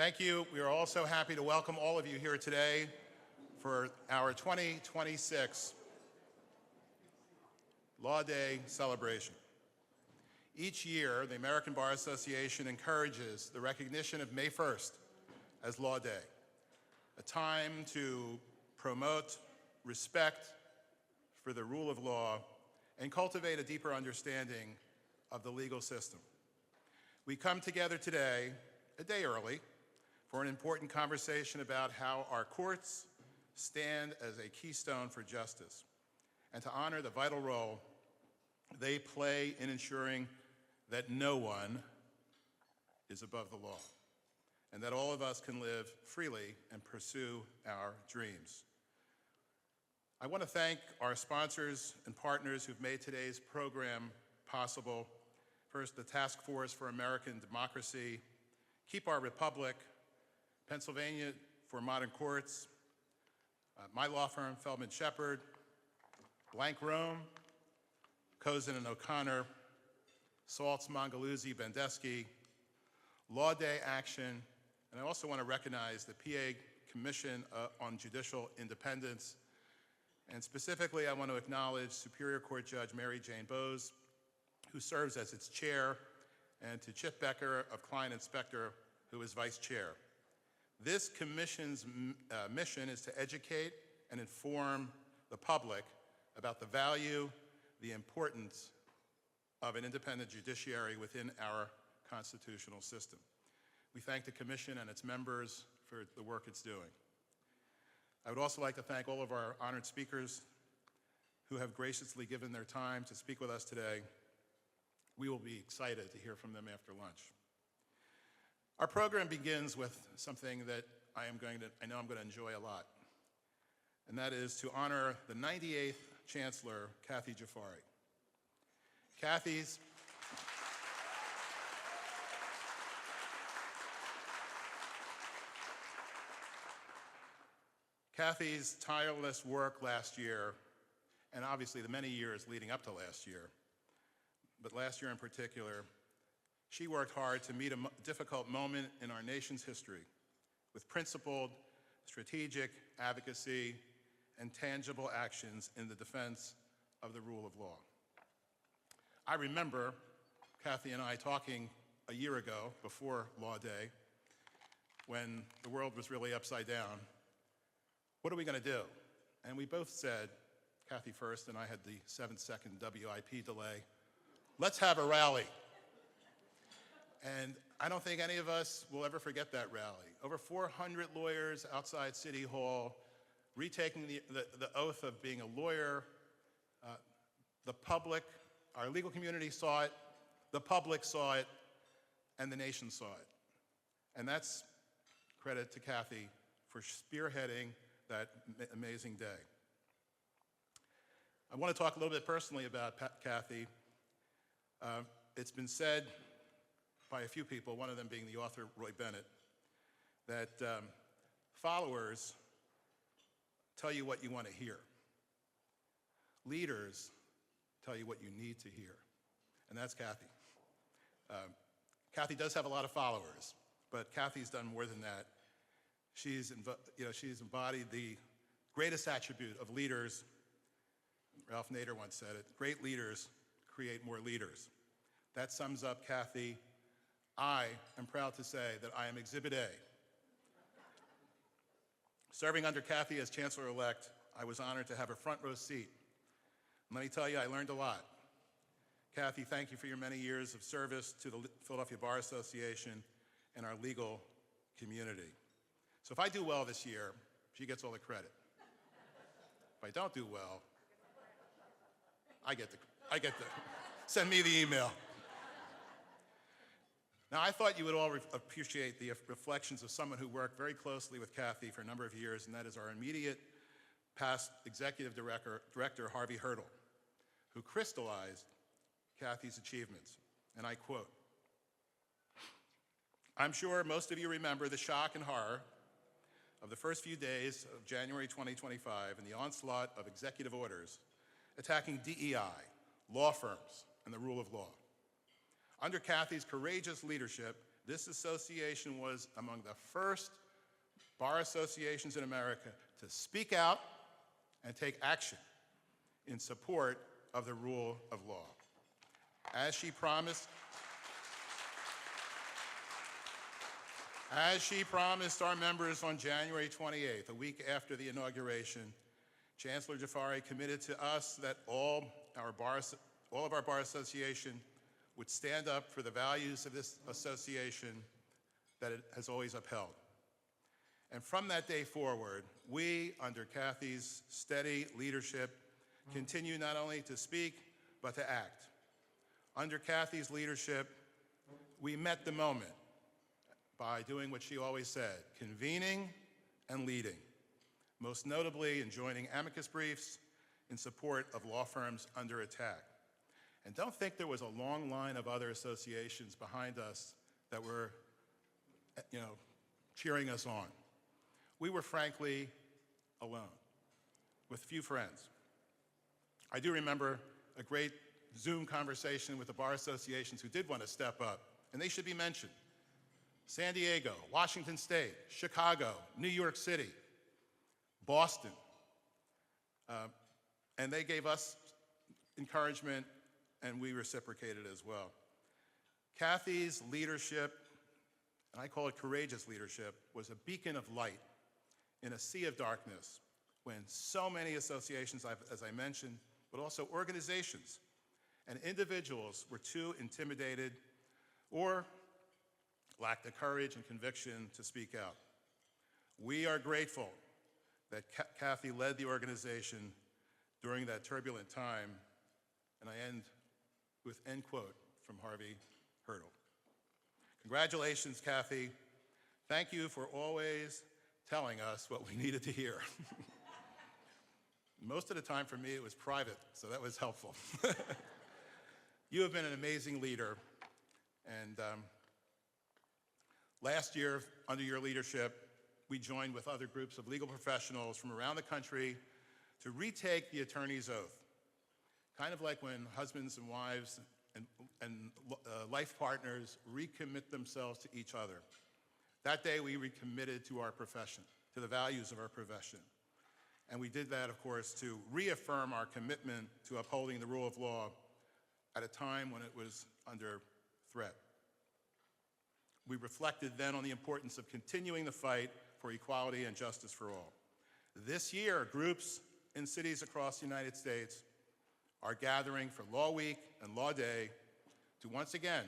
Thank you. We are also happy to welcome all of you here today for our 2026 Law Day celebration. Each year, the American Bar Association encourages the recognition of May 1st as Law Day, a time to promote respect for the rule of law and cultivate a deeper understanding of the legal system. We come together today, a day early, for an important conversation about how our courts stand as a keystone for justice and to honor the vital role they play in ensuring that no one is above the law and that all of us can live freely and pursue our dreams. I want to thank our sponsors and partners who've made today's program possible. First, the Task Force for American Democracy, Keep Our Republic, Pennsylvania for Modern Courts, my law firm, Feldman Shepard, Blank Rome, Cozen and O'Connor, Saltz, Mongaluzzi, Vanaskie, Law Day Action, and I also want to recognize the PA Commission on Judicial Independence. And specifically, I want to acknowledge Superior Court Judge Mary Jane Bowes, who serves as its chair, and to Chip Becker of Klein Inspector, who is vice chair. This commission's mission is to educate and inform the public about the value, the importance of an independent judiciary within our constitutional system. We thank the commission and its members for the work it's doing. I would also like to thank all of our honored speakers who have graciously given their time to speak with us today. We will be excited to hear from them after lunch. Our program begins with something that I know I'm going to enjoy a lot, and that is to honor the 98th Chancellor, Kathy Jafari. Kathy's tireless work last year, and obviously the many years leading up to last year, but last year in particular, she worked hard to meet a difficult moment in our nation's history with principled, strategic advocacy and tangible actions in the defense of the rule of law. I remember Kathy and I talking a year ago before Law Day when the world was really upside down. What are we going to do? And we both said, Kathy first, and I had the 7-second WIP delay, let's have a rally. And I don't think any of us will ever forget that rally. Over 400 lawyers outside City Hall, retaking the oath of being a lawyer. The public, our legal community saw it, the public saw it, and the nation saw it. And that's credit to Kathy for spearheading that amazing day. I want to talk a little bit personally about Kathy. It's been said by a few people, one of them being the author Roy Bennett, that followers tell you what you want to hear. Leaders tell you what you need to hear, and that's Kathy. Kathy does have a lot of followers, but Kathy's done more than that. She's embodied the greatest attribute of leaders. Ralph Nader once said it, great leaders create more leaders. That sums up Kathy. I am proud to say that I am Exhibit A. Serving under Kathy as Chancellor-elect, I was honored to have a front row seat. And let me tell you, I learned a lot. Kathy, thank you for your many years of service to the Philadelphia Bar Association and our legal community. So if I do well this year, she gets all the credit. If I don't do well, I get the send me the email. Now, I thought you would all appreciate the reflections of someone who worked very closely with Kathy for a number of years, and that is our immediate past executive director, Harvey Hurdle, who crystallized Kathy's achievements. And I quote, "I'm sure most of you remember the shock and horror of the first few days of January 2025 and the onslaught of executive orders attacking DEI, law firms, and the rule of law. Under Kathy's courageous leadership, This association was among the first bar associations in America to speak out and take action in support of the rule of law. As she promised our members on January 28th, a week after the inauguration, Chancellor Jaffari committed to us that all of our bar association would stand up for the values of this association that it has always upheld. And from that day forward, we, under Kathy's steady leadership, continue not only to speak, but to act. Under Kathy's leadership, we met the moment by doing what she always said, convening and leading, most notably in joining amicus briefs in support of law firms under attack. And don't think there was a long line of other associations behind us that were, cheering us on. We were frankly alone, with few friends. I do remember a great Zoom conversation with the bar associations who did want to step up, and they should be mentioned. San Diego, Washington State, Chicago, New York City, Boston. And they gave us encouragement, and we reciprocated as well. Kathy's leadership, and I call it courageous leadership, was a beacon of light in a sea of darkness when so many associations, as I mentioned, but also organizations and individuals were too intimidated or lacked the courage and conviction to speak out. We are grateful that Kathy led the organization during that turbulent time, and I end with end quote from Harvey Hurdle. Congratulations, Kathy. Thank you for always telling us what we needed to hear. Most of the time for me it was private, so that was helpful. You have been an amazing leader, and last year, under your leadership, we joined with other groups of legal professionals from around the country to retake the attorney's oath, kind of like when husbands and wives and life partners recommit themselves to each other. That day, we recommitted to our profession, to the values of our profession. And we did that, of course, to reaffirm our commitment to upholding the rule of law at a time when it was under threat. We reflected then on the importance of continuing the fight for equality and justice for all. This year, groups in cities across the United States are gathering for Law Week and Law Day to once again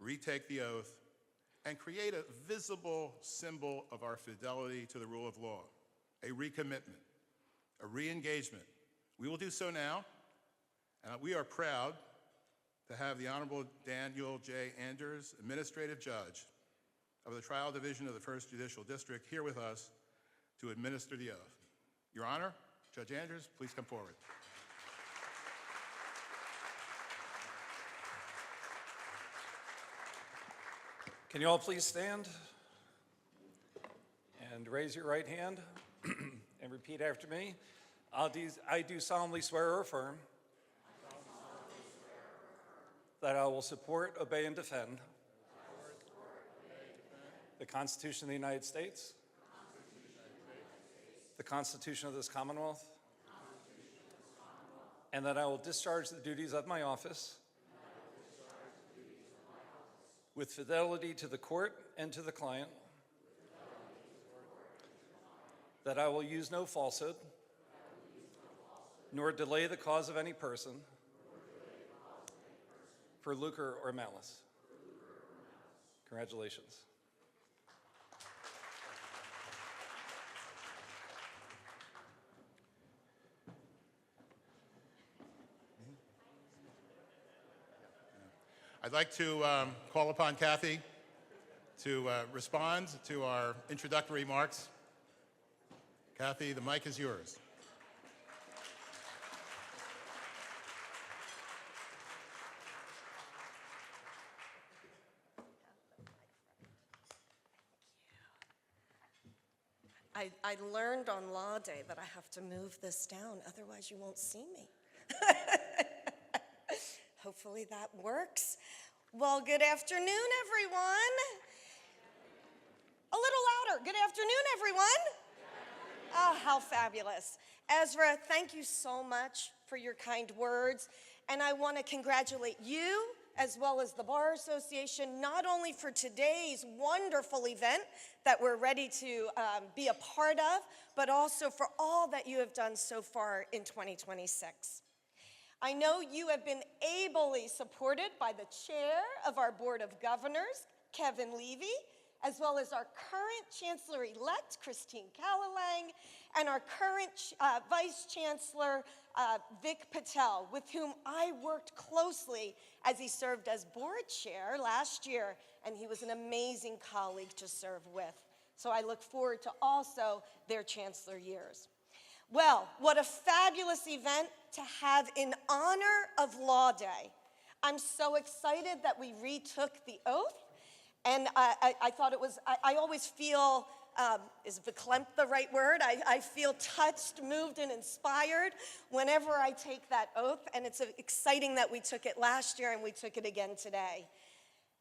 retake the oath and create a visible symbol of our fidelity to the rule of law, a recommitment, a re-engagement. We will do so now, and we are proud to have the Honorable Daniel J. Anders, Administrative Judge of the Trial Division of the First Judicial District, here with us to administer the oath. Your Honor, Judge Anders, please come forward. Can you all please stand and raise your right hand and repeat after me? I do solemnly swear or affirm that I will support, obey, and defend the Constitution of the United States, the Constitution of this Commonwealth, and that I will discharge the duties of my office with fidelity to the court and to the client, that I will use no falsehood, nor delay the cause of any person for lucre or malice. Congratulations. I'd like to call upon Kathy to respond to our introductory remarks. Kathy, the mic is yours. I learned on Law Day that I have to move this down, otherwise you won't see me. Hopefully that works. Well, good afternoon, everyone. A little louder. Good afternoon, everyone. Oh, how fabulous. Ezra, thank you so much for your kind words. And I want to congratulate you as well as the Bar Association, not only for today's wonderful event that we're ready to be a part of, but also for all that you have done so far in 2026. I know you have been ably supported by the chair of our Board of Governors, Kevin Levy, as well as our current Chancellor-elect, Christine Callalang, and our current Vice Chancellor, Vic Patel, with whom I worked closely as he served as board chair last year, and he was an amazing colleague to serve with. So I look forward to also their chancellor years. Well, what a fabulous event to have in honor of Law Day. I'm so excited that we retook the oath. And I thought it was, I always feel, is verklempt the right word? I feel touched, moved, and inspired whenever I take that oath. And it's exciting that we took it last year and we took it again today.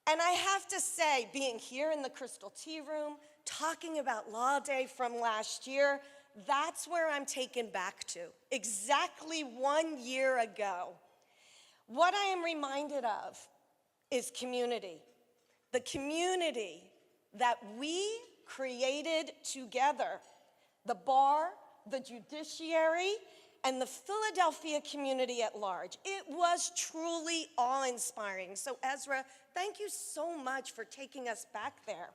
And I have to say, being here in the Crystal Tea Room, talking about Law Day from last year, that's where I'm taken back to, exactly 1 year ago. What I am reminded of is community. The community that we created together, the bar, the judiciary, and the Philadelphia community at large. It was truly awe-inspiring. So Ezra, thank you so much for taking us back there.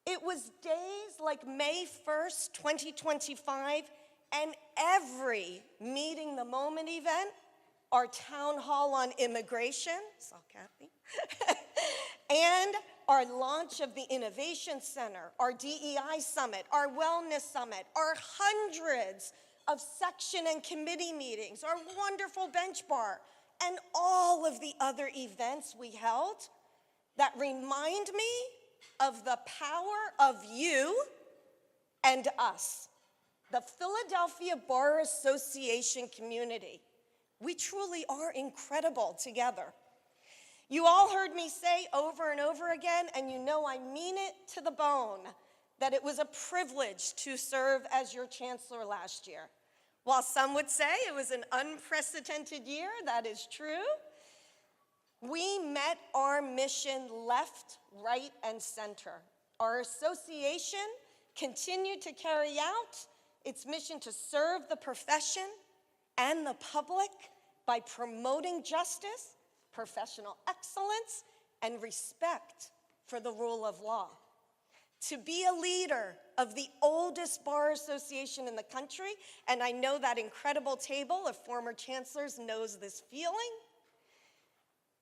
It was days like May 1st, 2025, and every Meeting the Moment event, our town hall on immigration, saw Kathy, and our launch of the Innovation Center, our DEI Summit, our Wellness Summit, our hundreds of section and committee meetings, our wonderful bench bar, and all of the other events we held that remind me of the power of you and us, the Philadelphia Bar Association community. We truly are incredible together. You all heard me say over and over again, and you know I mean it to the bone, that it was a privilege to serve as your chancellor last year. While some would say it was an unprecedented year, that is true. We met our mission left, right, and center. Our association continued to carry out its mission to serve the profession and the public by promoting justice, professional excellence, and respect for the rule of law. To be a leader of the oldest bar association in the country, and I know that incredible table of former chancellors knows this feeling.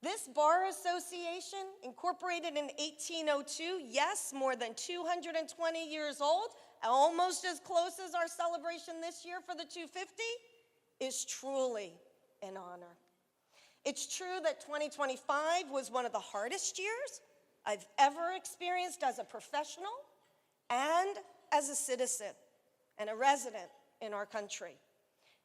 This bar association, incorporated in 1802, yes, more than 220 years old, almost as close as our celebration this year for the 250, is truly an honor. It's true that 2025 was one of the hardest years I've ever experienced as a professional and as a citizen and a resident in our country,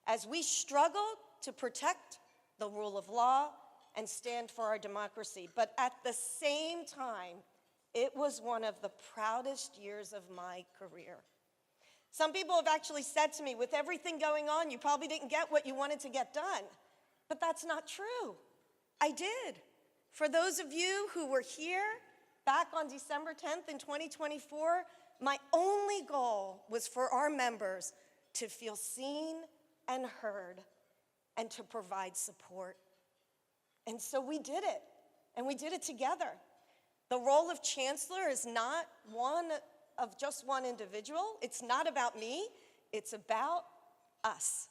as we struggled to protect the rule of law and stand for our democracy. But at the same time, it was one of the proudest years of my career. Some people have actually said to me, with everything going on, you probably didn't get what you wanted to get done. But that's not true. I did. For those of you who were here back on December 10th in 2024, my only goal was for our members to feel seen and heard and to provide support. And so we did it, and we did it together. The role of chancellor is not one of just one individual. It's not about me. It's about us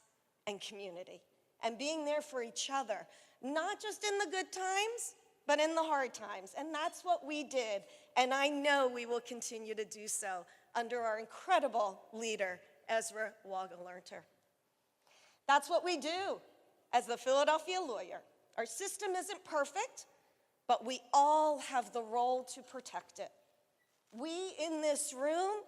and community and being there for each other, not just in the good times, but in the hard times. And that's what we did, and I know we will continue to do so under our incredible leader, Ezra Wagelerter. That's what we do as the Philadelphia lawyer. Our system isn't perfect, but we all have the role to protect it. We in this room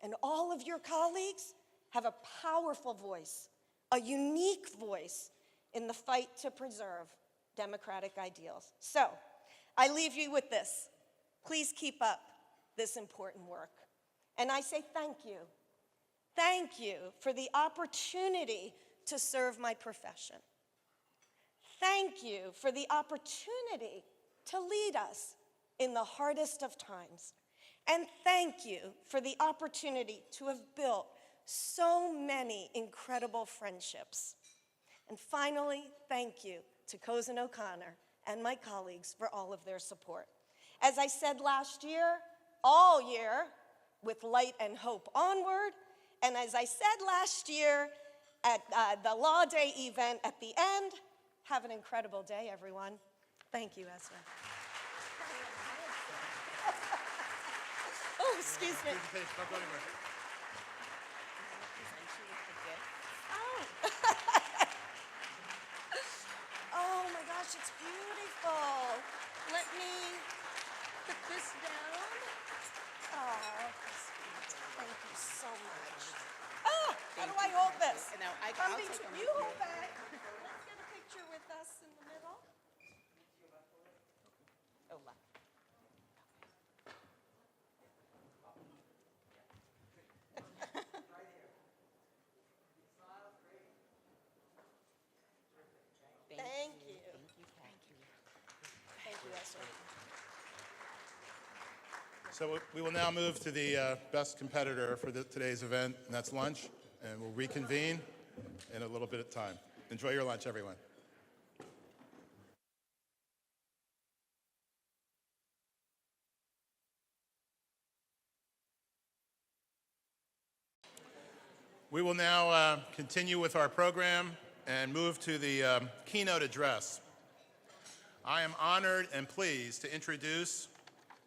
and all of your colleagues have a powerful voice, a unique voice in the fight to preserve democratic ideals. So I leave you with this. Please keep up this important work. And I say thank you. Thank you for the opportunity to serve my profession. Thank you for the opportunity to lead us in the hardest of times. And thank you for the opportunity to have built so many incredible friendships. And finally, thank you to Cozen O'Connor and my colleagues for all of their support. As I said last year, all year, with light and hope onward, and as I said last year at the Law Day event at the end, have an incredible day, everyone. Thank you, Ezra. Oh, excuse me. Don't go anywhere. Oh my gosh, it's beautiful. Let me put this down. Oh, thank you so much. Oh, how do I hold this? No, I'll take them. You hold that. Let's get a picture with us in the middle. Oh, left. Thank you. Thank you, Esther. So we will now move to the best competitor for today's event, and that's lunch. And we'll reconvene in a little bit of time. Enjoy your lunch, everyone. We will now continue with our program and move to the keynote address. I am honored and pleased to introduce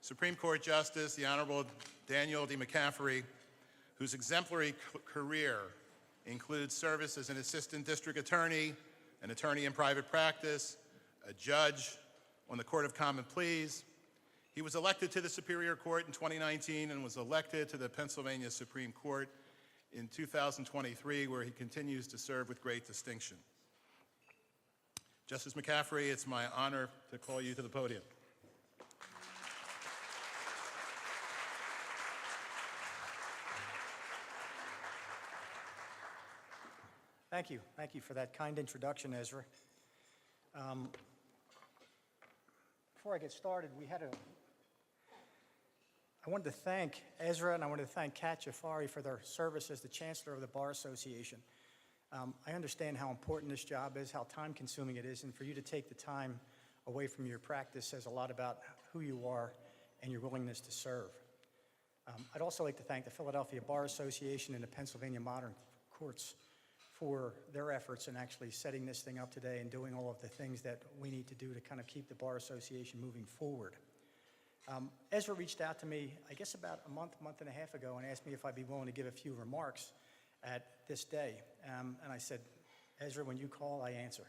Supreme Court Justice, the Honorable Daniel D. McCaffery, whose exemplary career includes service as an assistant district attorney, an attorney in private practice, a judge on the Court of Common Pleas. He was elected to the Superior Court in 2019 and was elected to the Pennsylvania Supreme Court in 2023, where he continues to serve with great distinction. Justice McCaffery, it's my honor to call you to the podium. Thank you. Thank you for that kind introduction, Ezra. Before I get started, I wanted to thank Ezra and I wanted to thank Kat Jafari for their service as the Chancellor of the Bar Association. I understand how important this job is, how time-consuming it is, and for you to take the time away from your practice says a lot about who you are and your willingness to serve. I'd also like to thank the Philadelphia Bar Association and the Pennsylvania Modern Courts for their efforts in actually setting this thing up today and doing all of the things that we need to do to kind of keep the Bar Association moving forward. Ezra reached out to me, I guess about a month and a half ago, and asked me if I'd be willing to give a few remarks at this day. And I said, Ezra, when you call, I answer.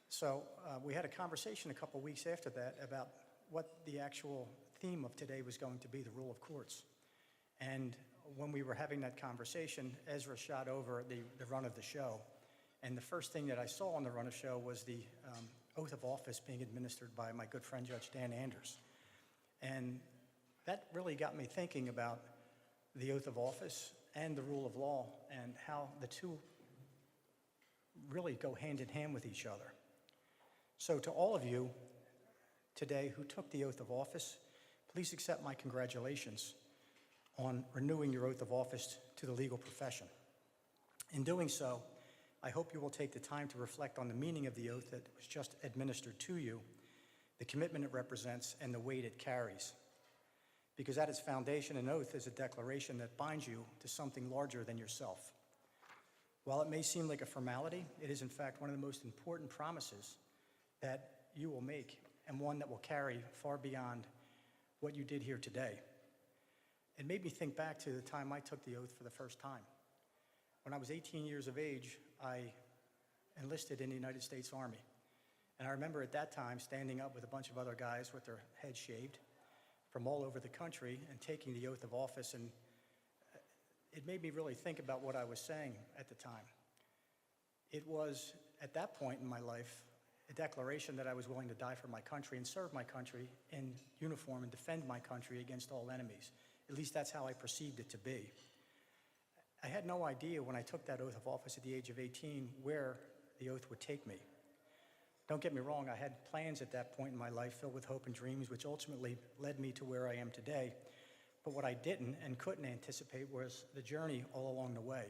So we had a conversation a couple weeks after that about what the actual theme of today was going to be, the rule of courts. And when we were having that conversation, Ezra shot over the run of the show. And the first thing that I saw on the run of show was the oath of office being administered by my good friend, Judge Dan Anders. And that really got me thinking about the oath of office and the rule of law and how the two really go hand in hand with each other. So to all of you today who took the oath of office, please accept my congratulations on renewing your oath of office to the legal profession. In doing so, I hope you will take the time to reflect on the meaning of the oath that was just administered to you, the commitment it represents, and the weight it carries. Because at its foundation, an oath is a declaration that binds you to something larger than yourself. While it may seem like a formality, it is in fact one of the most important promises that you will make, and one that will carry far beyond what you did here today. It made me think back to the time I took the oath for the first time. When I was 18 years of age, I enlisted in the United States Army. And I remember at that time standing up with a bunch of other guys with their heads shaved from all over the country and taking the oath of office, and it made me really think about what I was saying at the time. It was, at that point in my life, a declaration that I was willing to die for my country and serve my country in uniform and defend my country against all enemies. At least that's how I perceived it to be. I had no idea when I took that oath of office at the age of 18 where the oath would take me. Don't get me wrong, I had plans at that point in my life filled with hope and dreams, which ultimately led me to where I am today. But what I didn't and couldn't anticipate was the journey all along the way.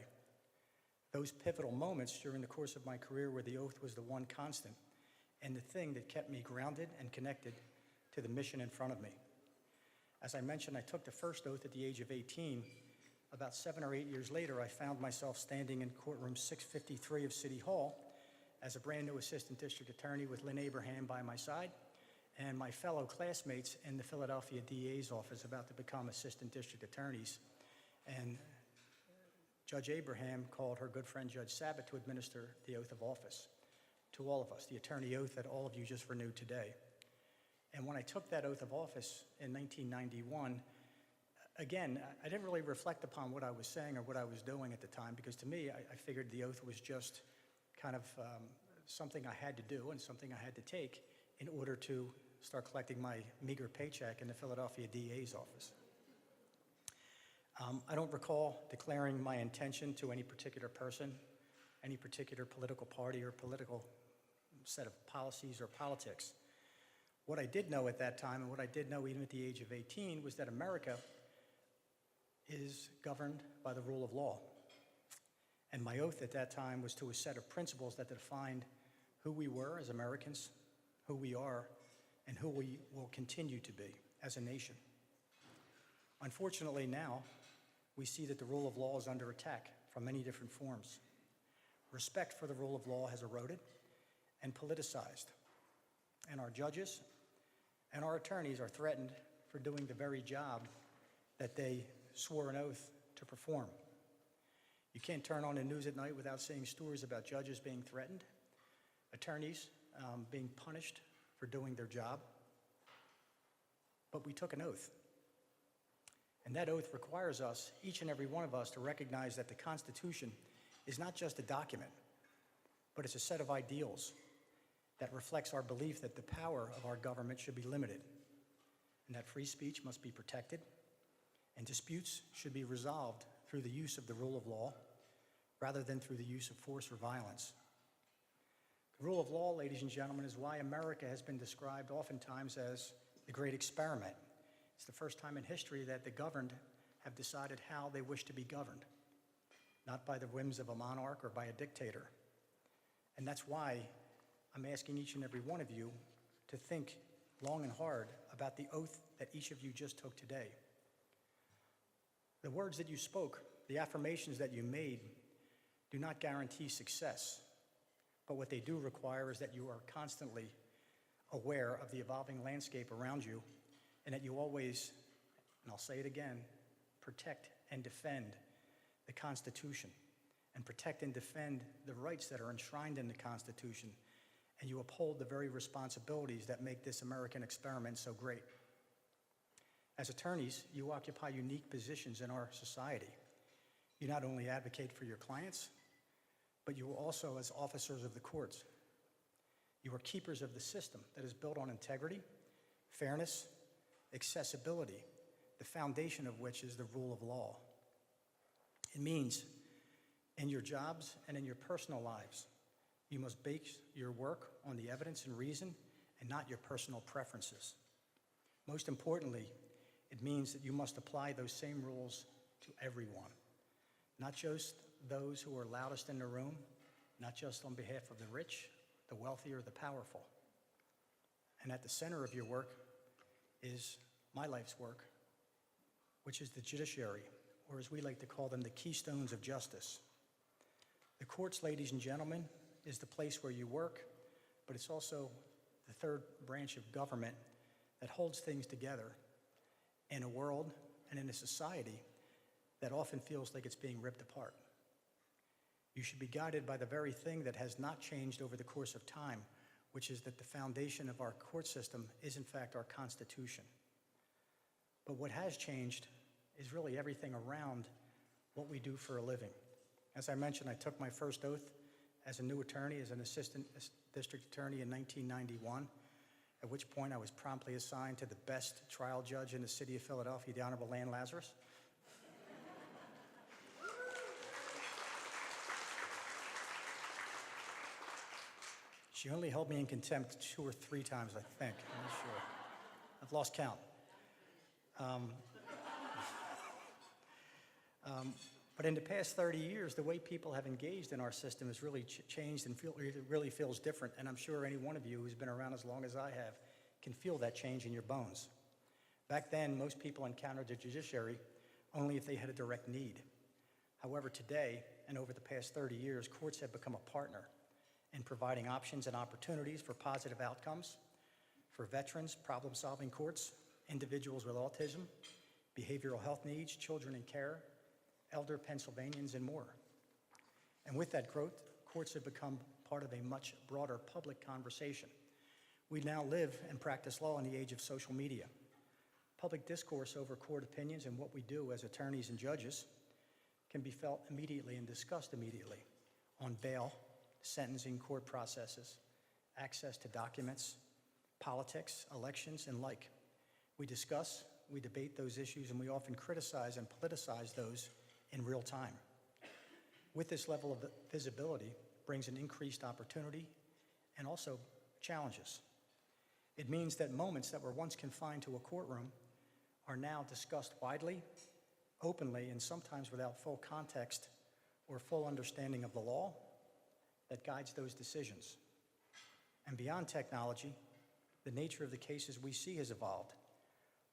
Those pivotal moments during the course of my career where the oath was the one constant and the thing that kept me grounded and connected to the mission in front of me. As I mentioned, I took the first oath at the age of 18. About 7 or 8 years later, I found myself standing in courtroom 653 of City Hall as a brand new assistant district attorney with Lynn Abraham by my side and my fellow classmates in the Philadelphia DA's office about to become assistant district attorneys. And Judge Abraham called her good friend Judge Sabat to administer the oath of office to all of us, the attorney oath that all of you just renewed today. And when I took that oath of office in 1991, again, I didn't really reflect upon what I was saying or what I was doing at the time, because to me, I figured the oath was just kind of something I had to do and something I had to take in order to start collecting my meager paycheck in the Philadelphia DA's office. I don't recall declaring my intention to any particular person, any particular political party or political set of policies or politics. What I did know at that time, and what I did know even at the age of 18, was that America is governed by the rule of law. And my oath at that time was to a set of principles that defined who we were as Americans, who we are, and who we will continue to be as a nation. Unfortunately now, we see that the rule of law is under attack from many different forms. Respect for the rule of law has eroded and politicized, and our judges and our attorneys are threatened for doing the very job that they swore an oath to perform. You can't turn on the news at night without seeing stories about judges being threatened, attorneys being punished for doing their job. But we took an oath. And that oath requires us, each and every one of us, to recognize that the Constitution is not just a document, but it's a set of ideals that reflects our belief that the power of our government should be limited, and that free speech must be protected, and disputes should be resolved through the use of the rule of law rather than through the use of force or violence. The rule of law, ladies and gentlemen, is why America has been described oftentimes as the great experiment. It's the first time in history that the governed have decided how they wish to be governed, not by the whims of a monarch or by a dictator. And that's why I'm asking each and every one of you to think long and hard about the oath that each of you just took today. The words that you spoke, the affirmations that you made, do not guarantee success, but what they do require is that you are constantly aware of the evolving landscape around you, and that you always, and I'll say it again, protect and defend the Constitution, and protect and defend the rights that are enshrined in the Constitution, and you uphold the very responsibilities that make this American experiment so great. As attorneys, you occupy unique positions in our society. You not only advocate for your clients, but you also, as officers of the courts, you are keepers of the system that is built on integrity, fairness, accessibility, the foundation of which is the rule of law. It means in your jobs and in your personal lives, you must base your work on the evidence and reason and not your personal preferences. Most importantly, it means that you must apply those same rules to everyone, not just those who are loudest in the room, not just on behalf of the rich, the wealthy, or the powerful. And at the center of your work is my life's work, which is the judiciary, or as we like to call them, the keystones of justice. The courts, ladies and gentlemen, is the place where you work, but it's also the third branch of government that holds things together in a world and in a society that often feels like it's being ripped apart. You should be guided by the very thing that has not changed over the course of time, which is that the foundation of our court system is in fact our Constitution. But what has changed is really everything around what we do for a living. As I mentioned, I took my first oath as a new attorney, as an assistant district attorney in 1991, at which point I was promptly assigned to the best trial judge in the city of Philadelphia, the Honorable Lazarus. She only held me in contempt 2 or 3 times, I think. I'm not sure. I've lost count. But in the past 30 years, the way people have engaged in our system has really changed and it really feels different. And I'm sure any one of you who's been around as long as I have can feel that change in your bones. Back then, most people encountered the judiciary only if they had a direct need. However, today, and over the past 30 years, courts have become a partner in providing options and opportunities for positive outcomes for veterans, problem-solving courts, individuals with autism, behavioral health needs, children in care, elder Pennsylvanians, and more. And with that growth, courts have become part of a much broader public conversation. We now live and practice law in the age of social media. Public discourse over court opinions and what we do as attorneys and judges can be felt immediately and discussed immediately on bail, sentencing, court processes, access to documents, politics, elections, and like. We discuss, we debate those issues, and we often criticize and politicize those in real time. With this level of visibility brings an increased opportunity and also challenges. It means that moments that were once confined to a courtroom are now discussed widely, openly, and sometimes without full context or full understanding of the law that guides those decisions. And beyond technology, the nature of the cases we see has evolved.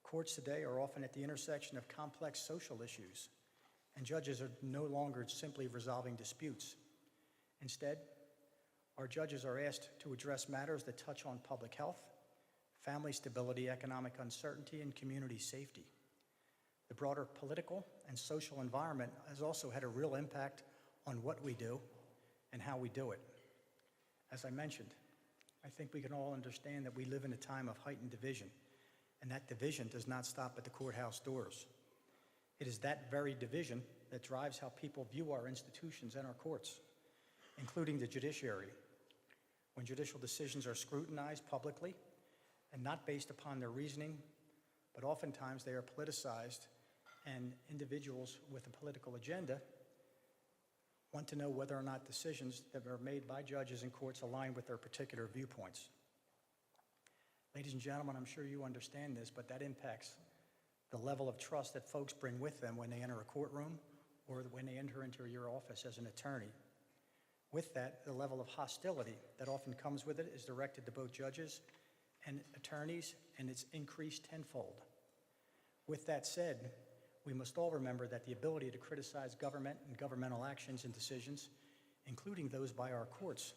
Courts today are often at the intersection of complex social issues, and judges are no longer simply resolving disputes. Instead, our judges are asked to address matters that touch on public health, family stability, economic uncertainty, and community safety. The broader political and social environment has also had a real impact on what we do and how we do it. As I mentioned, I think we can all understand that we live in a time of heightened division, and that division does not stop at the courthouse doors. It is that very division that drives how people view our institutions and our courts, including the judiciary. When judicial decisions are scrutinized publicly and not based upon their reasoning, but oftentimes they are politicized, and individuals with a political agenda want to know whether or not decisions that are made by judges and courts align with their particular viewpoints. Ladies and gentlemen, I'm sure you understand this, but that impacts the level of trust that folks bring with them when they enter a courtroom or when they enter into your office as an attorney. With that, the level of hostility that often comes with it is directed to both judges and attorneys, and it's increased tenfold. With that said, we must all remember that the ability to criticize government and governmental actions and decisions, including those by our courts,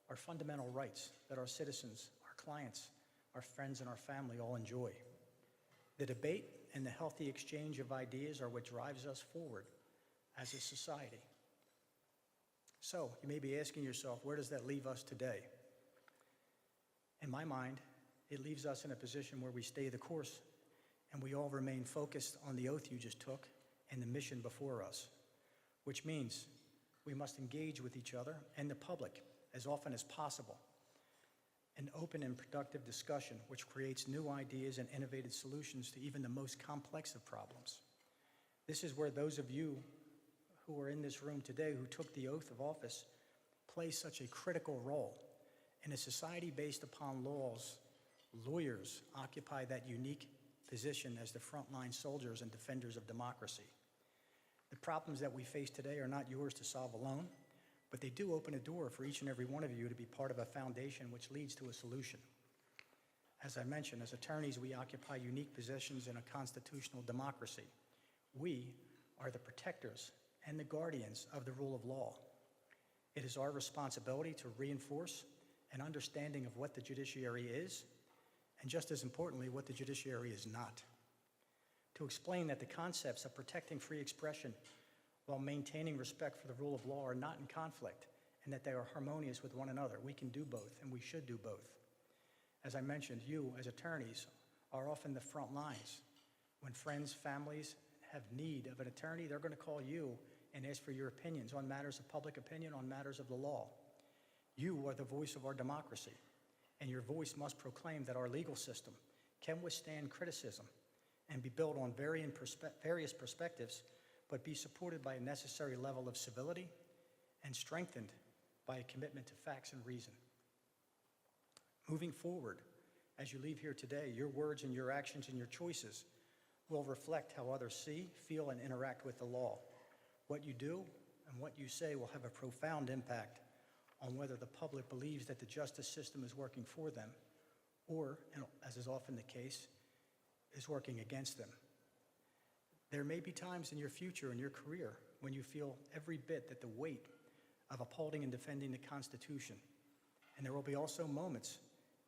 are fundamental rights that our citizens, our clients, our friends, and our family all enjoy. The debate and the healthy exchange of ideas are what drives us forward as a society. So, you may be asking yourself, where does that leave us today? In my mind, it leaves us in a position where we stay the course and we all remain focused on the oath you just took and the mission before us, which means we must engage with each other and the public as often as possible. An open and productive discussion which creates new ideas and innovative solutions to even the most complex of problems. This is where those of you who are in this room today who took the oath of office play such a critical role. In a society based upon laws, lawyers occupy that unique position as the frontline soldiers and defenders of democracy. The problems that we face today are not yours to solve alone, but they do open a door for each and every one of you to be part of a foundation which leads to a solution. As I mentioned, as attorneys, we occupy unique positions in a constitutional democracy. We are the protectors and the guardians of the rule of law. It is our responsibility to reinforce an understanding of what the judiciary is, and just as importantly, what the judiciary is not. To explain that the concepts of protecting free expression while maintaining respect for the rule of law are not in conflict, and that they are harmonious with one another. We can do both, and we should do both. As I mentioned, you, as attorneys, are often the front lines. When friends, families have need of an attorney, they're going to call you and ask for your opinions on matters of public opinion, on matters of the law. You are the voice of our democracy, and your voice must proclaim that our legal system can withstand criticism and be built on various perspectives, but be supported by a necessary level of civility and strengthened by a commitment to facts and reason. Moving forward, as you leave here today, your words and your actions and your choices will reflect how others see, feel, and interact with the law. What you do and what you say will have a profound impact on whether the public believes that the justice system is working for them or, as is often the case, is working against them. There may be times in your future, in your career, when you feel every bit that the weight of upholding and defending the Constitution. And there will be also moments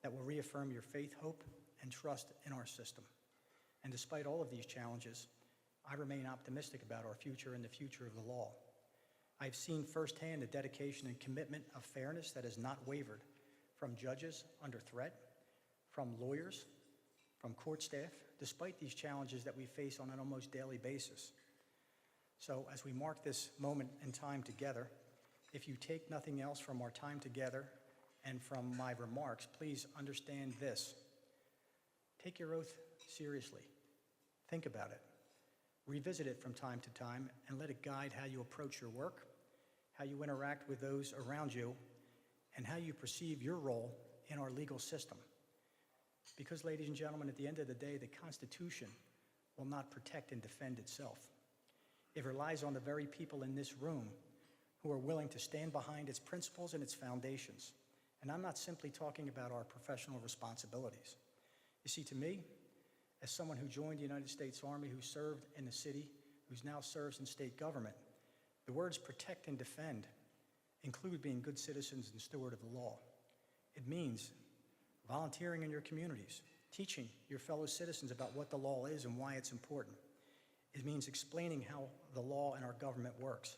that will reaffirm your faith, hope, and trust in our system. And despite all of these challenges, I remain optimistic about our future and the future of the law. I've seen firsthand the dedication and commitment of fairness that has not wavered from judges under threat, from lawyers, from court staff, despite these challenges that we face on an almost daily basis. So as we mark this moment in time together, if you take nothing else from our time together and from my remarks, please understand this. Take your oath seriously. Think about it. Revisit it from time to time and let it guide how you approach your work, how you interact with those around you, and how you perceive your role in our legal system. Because, ladies and gentlemen, at the end of the day, the Constitution will not protect and defend itself. It relies on the very people in this room who are willing to stand behind its principles and its foundations. And I'm not simply talking about our professional responsibilities. You see, to me, as someone who joined the United States Army, who served in the city, who now serves in state government, the words protect and defend include being good citizens and steward of the law. It means volunteering in your communities, teaching your fellow citizens about what the law is and why it's important. It means explaining how the law and our government works.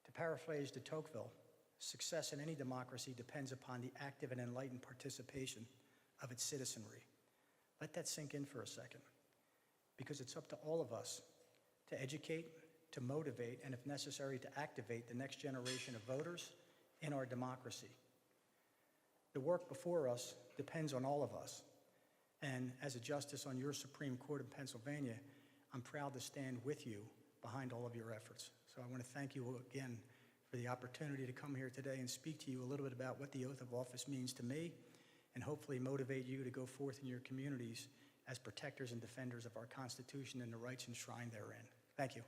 To paraphrase de Tocqueville, success in any democracy depends upon the active and enlightened participation of its citizenry. Let that sink in for a second, because it's up to all of us to educate, to motivate, and if necessary, to activate the next generation of voters in our democracy. The work before us depends on all of us. And as a justice on your Supreme Court in Pennsylvania, I'm proud to stand with you behind all of your efforts. So I want to thank you again for the opportunity to come here today and speak to you a little bit about what the oath of office means to me, and hopefully motivate you to go forth in your communities as protectors and defenders of our Constitution and the rights enshrined therein. Thank you.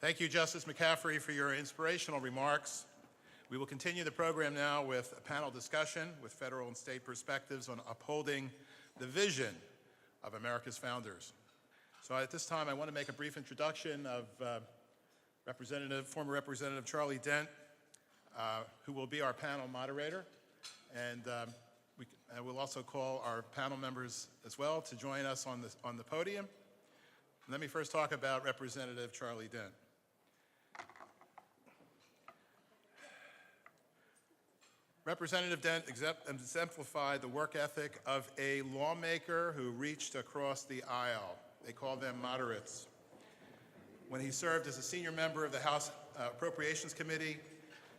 Thank you, Justice McCaffery, for your inspirational remarks. We will continue the program now with a panel discussion with federal and state perspectives on upholding the vision of America's founders. So at this time, I want to make a brief introduction of former Representative Charlie Dent, who will be our panel moderator. And we'll also call our panel members as well to join us on the podium. Let me first talk about Representative Charlie Dent. Representative Dent exemplified the work ethic of a lawmaker who reached across the aisle. They call them moderates. When he served as a senior member of the House Appropriations Committee,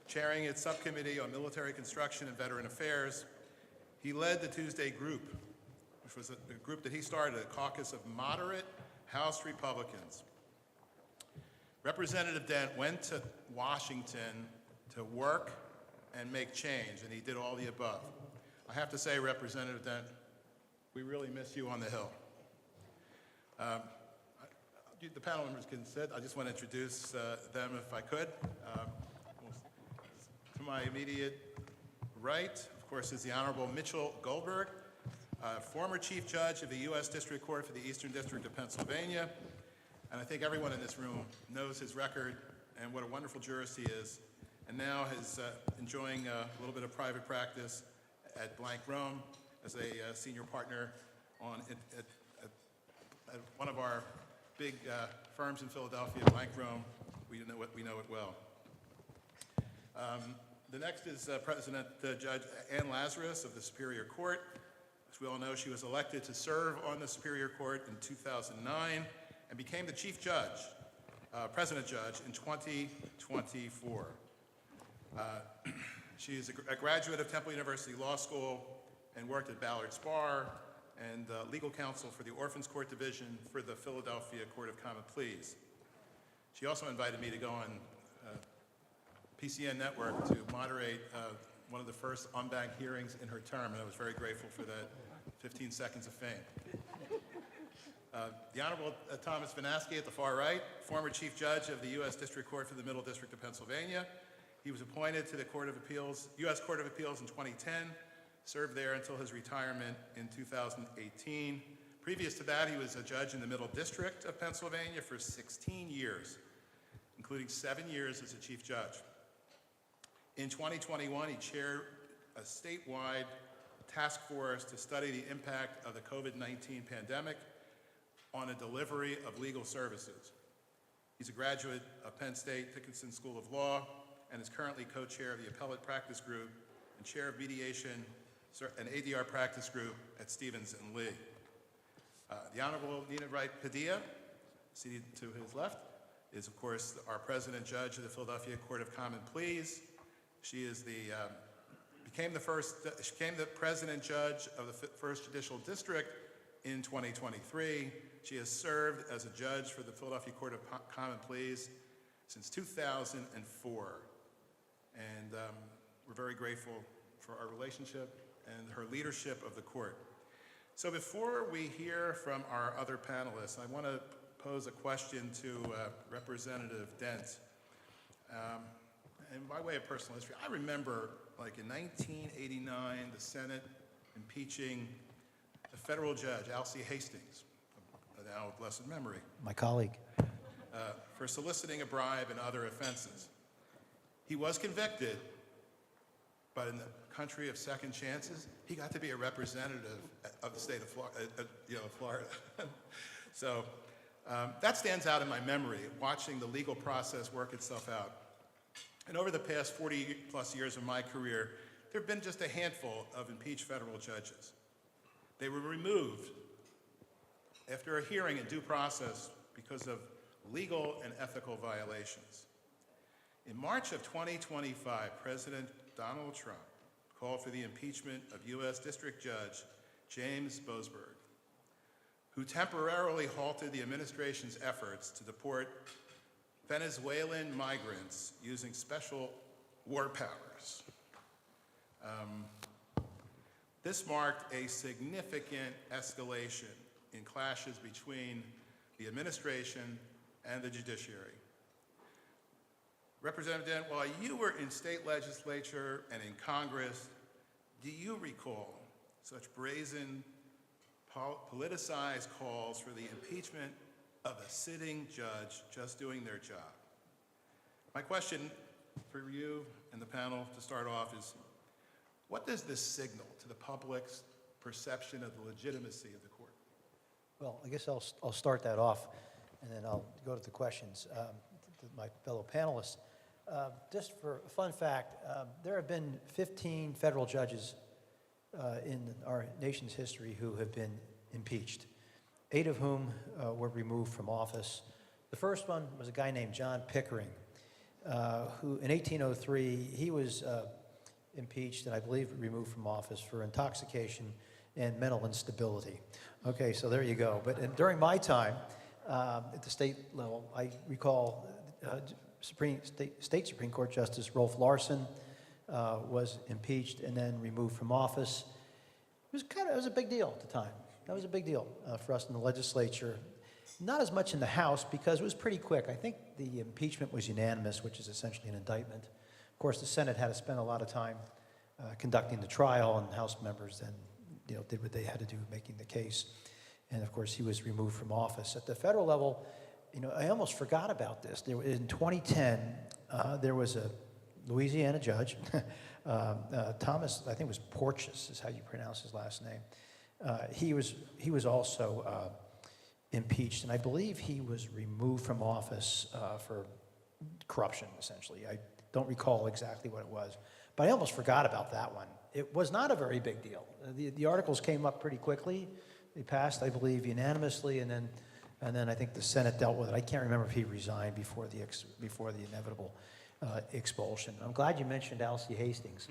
chairing its subcommittee on military construction and veteran affairs, he led the Tuesday Group, which was a group that he started, a caucus of moderate House Republicans. Representative Dent went to Washington to work and make change, and he did all the above. I have to say, Representative Dent, we really miss you on the Hill. The panel members can sit. I just want to introduce them if I could. To my immediate right, of course, is the Honorable Mitchell Goldberg, former Chief Judge of the U.S. District Court for the Eastern District of Pennsylvania. And I think everyone in this room knows his record and what a wonderful jurist he is. And now is enjoying a little bit of private practice at Blank Rome as a senior partner at one of our big firms in Philadelphia, Blank Rome. We know it well. The next is President Judge Ann Lazarus of the Superior Court. As we all know, she was elected to serve on the Superior Court in 2009 and became the Chief Judge, President Judge, in 2024. She is a graduate of Temple University Law School and worked at Ballard's Bar and legal counsel for the Orphans Court Division for the Philadelphia Court of Common Pleas. She also invited me to go on PCN Network to moderate one of the first en-banc hearings in her term, and I was very grateful for that 15 seconds of fame. The Honorable Thomas Vanaskie at the far right, former Chief Judge of the U.S. District Court for the Middle District of Pennsylvania. He was appointed to the U.S. Court of Appeals in 2010, served there until his retirement in 2018. Previous to that, he was a judge in the Middle District of Pennsylvania for 16 years, including 7 years as a Chief Judge. In 2021, he chaired a statewide task force to study the impact of the COVID-19 pandemic on a delivery of legal services. He's a graduate of Penn State Dickinson School of Law and is currently co-chair of the Appellate Practice Group and chair of Mediation and ADR Practice Group at Stevens & Lee. The Honorable Wright Padilla, seated to his left, is of course our President Judge of the Philadelphia Court of Common Pleas. She is became the President Judge of the First Judicial District in 2023. She has served as a judge for the Philadelphia Court of Common Pleas since 2004. And we're very grateful for our relationship and her leadership of the court. So before we hear from our other panelists, I want to pose a question to Representative Dent. And by way of personal history, I remember like in 1989, the Senate impeaching a federal judge, Alcee Hastings, of now of blessed memory, My colleague. for soliciting a bribe and other offenses. He was convicted, but in the country of second chances, he got to be a representative of the state of Florida. So that stands out in my memory, watching the legal process work itself out. And over the past 40 plus years of my career, there have been just a handful of impeached federal judges. They were removed after a hearing in due process because of legal and ethical violations. In March of 2025, President Donald Trump called for the impeachment of U.S. District Judge James Boasberg, who temporarily halted the administration's efforts to deport Venezuelan migrants using special war powers. This marked a significant escalation in clashes between the administration and the judiciary. Representative Dent, while you were in state legislature and in Congress, do you recall such brazen, politicized calls for the impeachment of a sitting judge just doing their job? My question for you and the panel to start off is, what does this signal to the public's perception of the legitimacy of the court? Well, I guess I'll start that off, and then I'll go to the questions to my fellow panelists. Just for a fun fact, there have been 15 federal judges in our nation's history who have been impeached, 8 of whom were removed from office. The first one was a guy named John Pickering, who in 1803, he was impeached and I believe removed from office for intoxication and mental instability. Okay, so there you go. But during my time at the state level, I recall State Supreme Court Justice Rolf Larson was impeached and then removed from office. It was a big deal at the time. That was a big deal for us in the legislature. Not as much in the House because it was pretty quick. I think the impeachment was unanimous, which is essentially an indictment. Of course, the Senate had to spend a lot of time conducting the trial, and House members then did what they had to do, making the case. And of course, he was removed from office. At the federal level, I almost forgot about this. In 2010, there was a Louisiana judge, Thomas, I think it was Porches is how you pronounce his last name. He was also impeached, and I believe he was removed from office for corruption, essentially. don't recall exactly what it was. But I almost forgot about that one. It was not a very big deal. The articles came up pretty quickly. They passed, I believe, unanimously, and then I think the Senate dealt with it. I can't remember if he resigned before the inevitable expulsion. I'm glad you mentioned Alcee Hastings,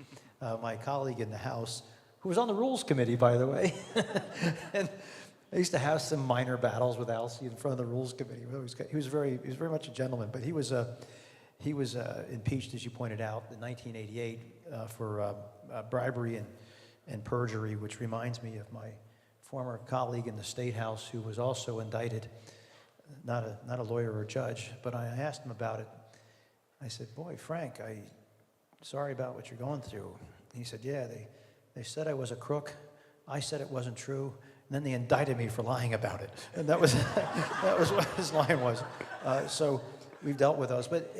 my colleague in the House, who was on the Rules Committee, by the way. And I used to have some minor battles with Alcee in front of the Rules Committee. He was very much a gentleman, but he was impeached, as you pointed out, in 1988 for bribery and perjury, which reminds me of my former colleague in the State House who was also indicted, not a lawyer or a judge, but I asked him about it. I said, boy, Frank, sorry about what you're going through. He said, yeah, they said I was a crook. I said it wasn't true. And then they indicted me for lying about it. And that was, that was what his line was. So we've dealt with those. But,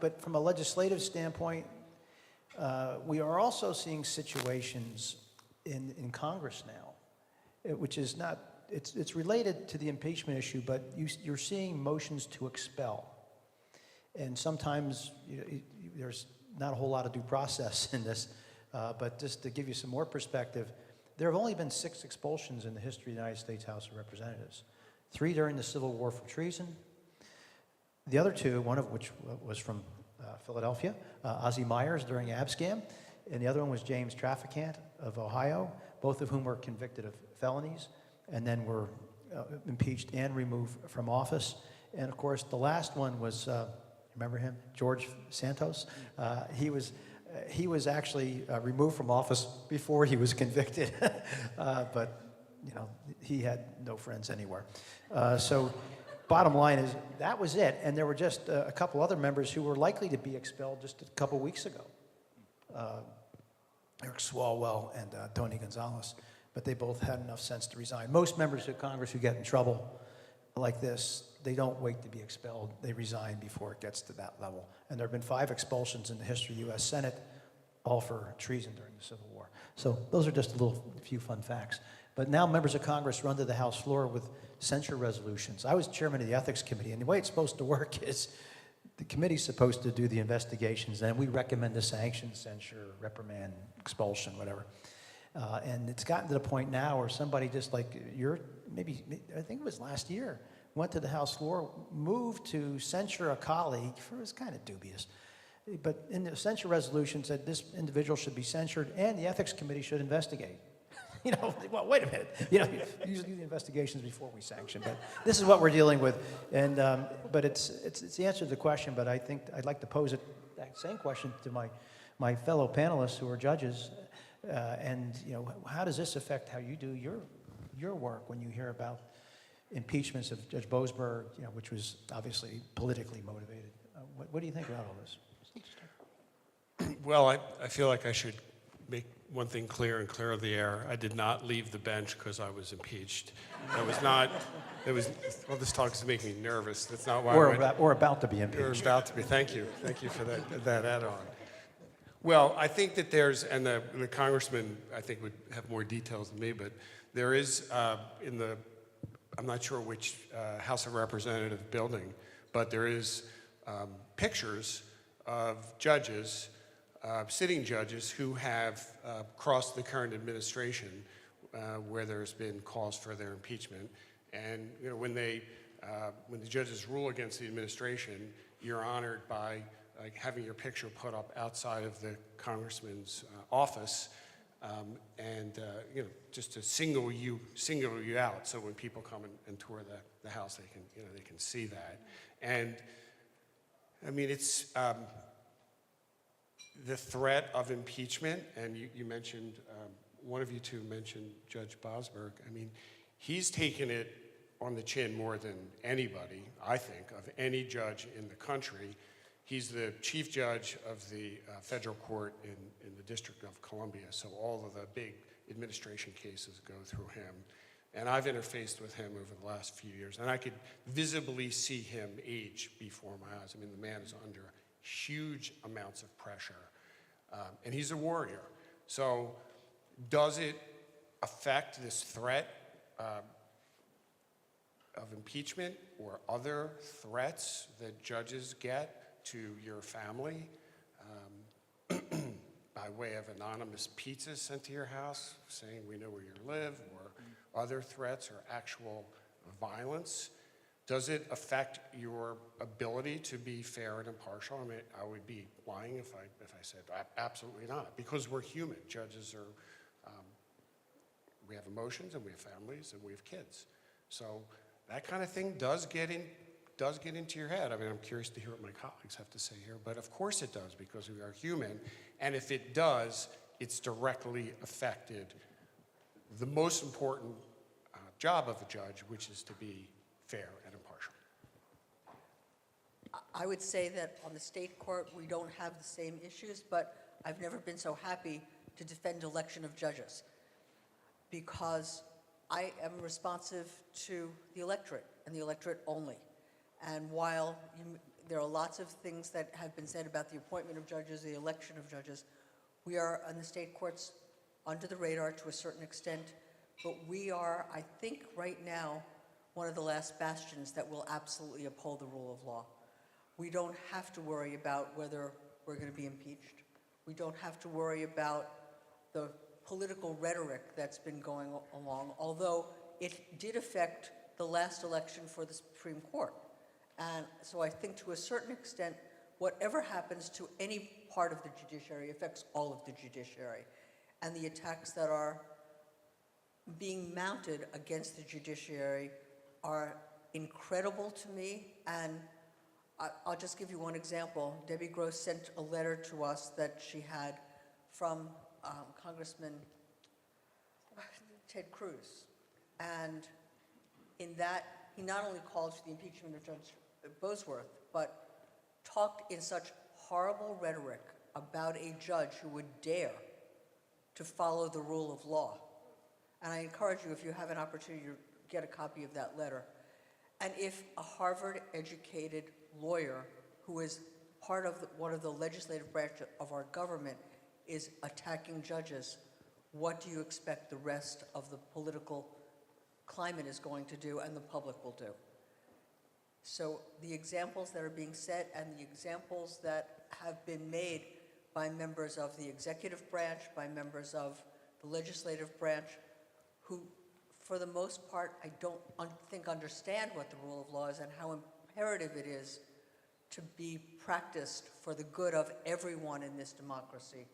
but from a legislative standpoint, we are also seeing situations in Congress now, which is not, it's related to the impeachment issue, but you're seeing motions to expel. And sometimes there's not a whole lot of due process in this, but just to give you some more perspective, there have only been 6 expulsions in the history of the United States House of Representatives. 3 during the Civil War for treason. The other 2, one of which was from Philadelphia, Ozzie Myers during Abscam, and the other one was James Traficant of Ohio, both of whom were convicted of felonies and then were impeached and removed from office. And of course, the last one was, remember him? George Santos. He was actually removed from office before he was convicted, but he had no friends anywhere. So bottom line is that was it, and there were just a couple other members who were likely to be expelled just a couple weeks ago. Eric Swalwell and Tony Gonzalez, but they both had enough sense to resign. Most members of Congress who get in trouble like this, they don't wait to be expelled. They resign before it gets to that level. And there have been 5 expulsions in the history of the U.S. Senate, all for treason during the Civil War. So those are just a few fun facts. But now members of Congress run to the House floor with censure resolutions. I was chairman of the Ethics Committee, and the way it's supposed to work is the committee's supposed to do the investigations, and we recommend the sanctions, censure, reprimand, expulsion, whatever. And it's gotten to the point now where somebody just like I think it was last year, went to the House floor, moved to censure a colleague, it was kind of dubious, but in the censure resolution said this individual should be censured and the Ethics Committee should investigate. Well, wait a minute. Usually the investigations before we sanction, but this is what we're dealing with. And but it's the answer to the question. But I think I'd like to pose that same question to my fellow panelists who are judges. And how does this affect how you do your work when you hear about impeachments of Judge Boasberg, which was obviously politically motivated? What do you think about all this? Well, I feel like I should make one thing clear and clear of the air. I did not leave the bench because I was impeached. Well, this talk is making me nervous. That's not why or about to be impeached. Or about to be. Thank you for that add-on. Well, I think that and the congressman, I think, would have more details than me, but there is I'm not sure which House of Representatives building, but there is pictures of judges, sitting judges who have crossed the current administration where there's been cause for their impeachment. And when the judges rule against the administration, you're honored by having your picture put up outside of the congressman's office, and just to single you out, so when people come and tour the house, they can see that. And I mean, it's the threat of impeachment, and you mentioned, one of you two mentioned Judge Boasberg. I mean, he's taken it on the chin more than anybody, I think, of any judge in the country. He's the chief judge of the federal court in the District of Columbia, so all of the big administration cases go through him. And I've interfaced with him over the last few years, and I could visibly see him age before my eyes. I mean, the man is under huge amounts of pressure, and he's a warrior. So does it affect this threat of impeachment or other threats that judges get to your family? by way of anonymous pizzas sent to your house saying we know where you live, or other threats or actual violence? Does it affect your ability to be fair and impartial? I mean, I would be lying if I said absolutely not, because we're human. Judges are, we have emotions and we have families and we have kids. So that kind of thing does get into your head. I mean, I'm curious to hear what my colleagues have to say here, but of course it does, because we are human. And if it does, it's directly affected the most important job of a judge, which is to be fair and impartial. I would say that on the state court, we don't have the same issues, but I've never been so happy to defend election of judges, because I am responsive to the electorate and the electorate only. And while there are lots of things that have been said about the appointment of judges, the election of judges, we are on the state courts under the radar to a certain extent, but we are, I think right now, one of the last bastions that will absolutely uphold the rule of law. We don't have to worry about whether we're going to be impeached. We don't have to worry about the political rhetoric that's been going along, although it did affect the last election for the Supreme Court. And so I think to a certain extent, whatever happens to any part of the judiciary affects all of the judiciary. And the attacks that are being mounted against the judiciary are incredible to me. And I'll just give you one example. Debbie Gross sent a letter to us that she had from Congressman Ted Cruz. And in that, he not only called for the impeachment of Judge Bosworth, but talked in such horrible rhetoric about a judge who would dare to follow the rule of law. And I encourage you, if you have an opportunity, to get a copy of that letter. And if a Harvard-educated lawyer who is part of one of the legislative branch of our government is attacking judges, what do you expect the rest of the political climate is going to do and the public will do? So the examples that are being set and the examples that have been made by members of the executive branch, by members of the legislative branch, who for the most part I don't think understand what the rule of law is and how imperative it is to be practiced for the good of everyone in this democracy.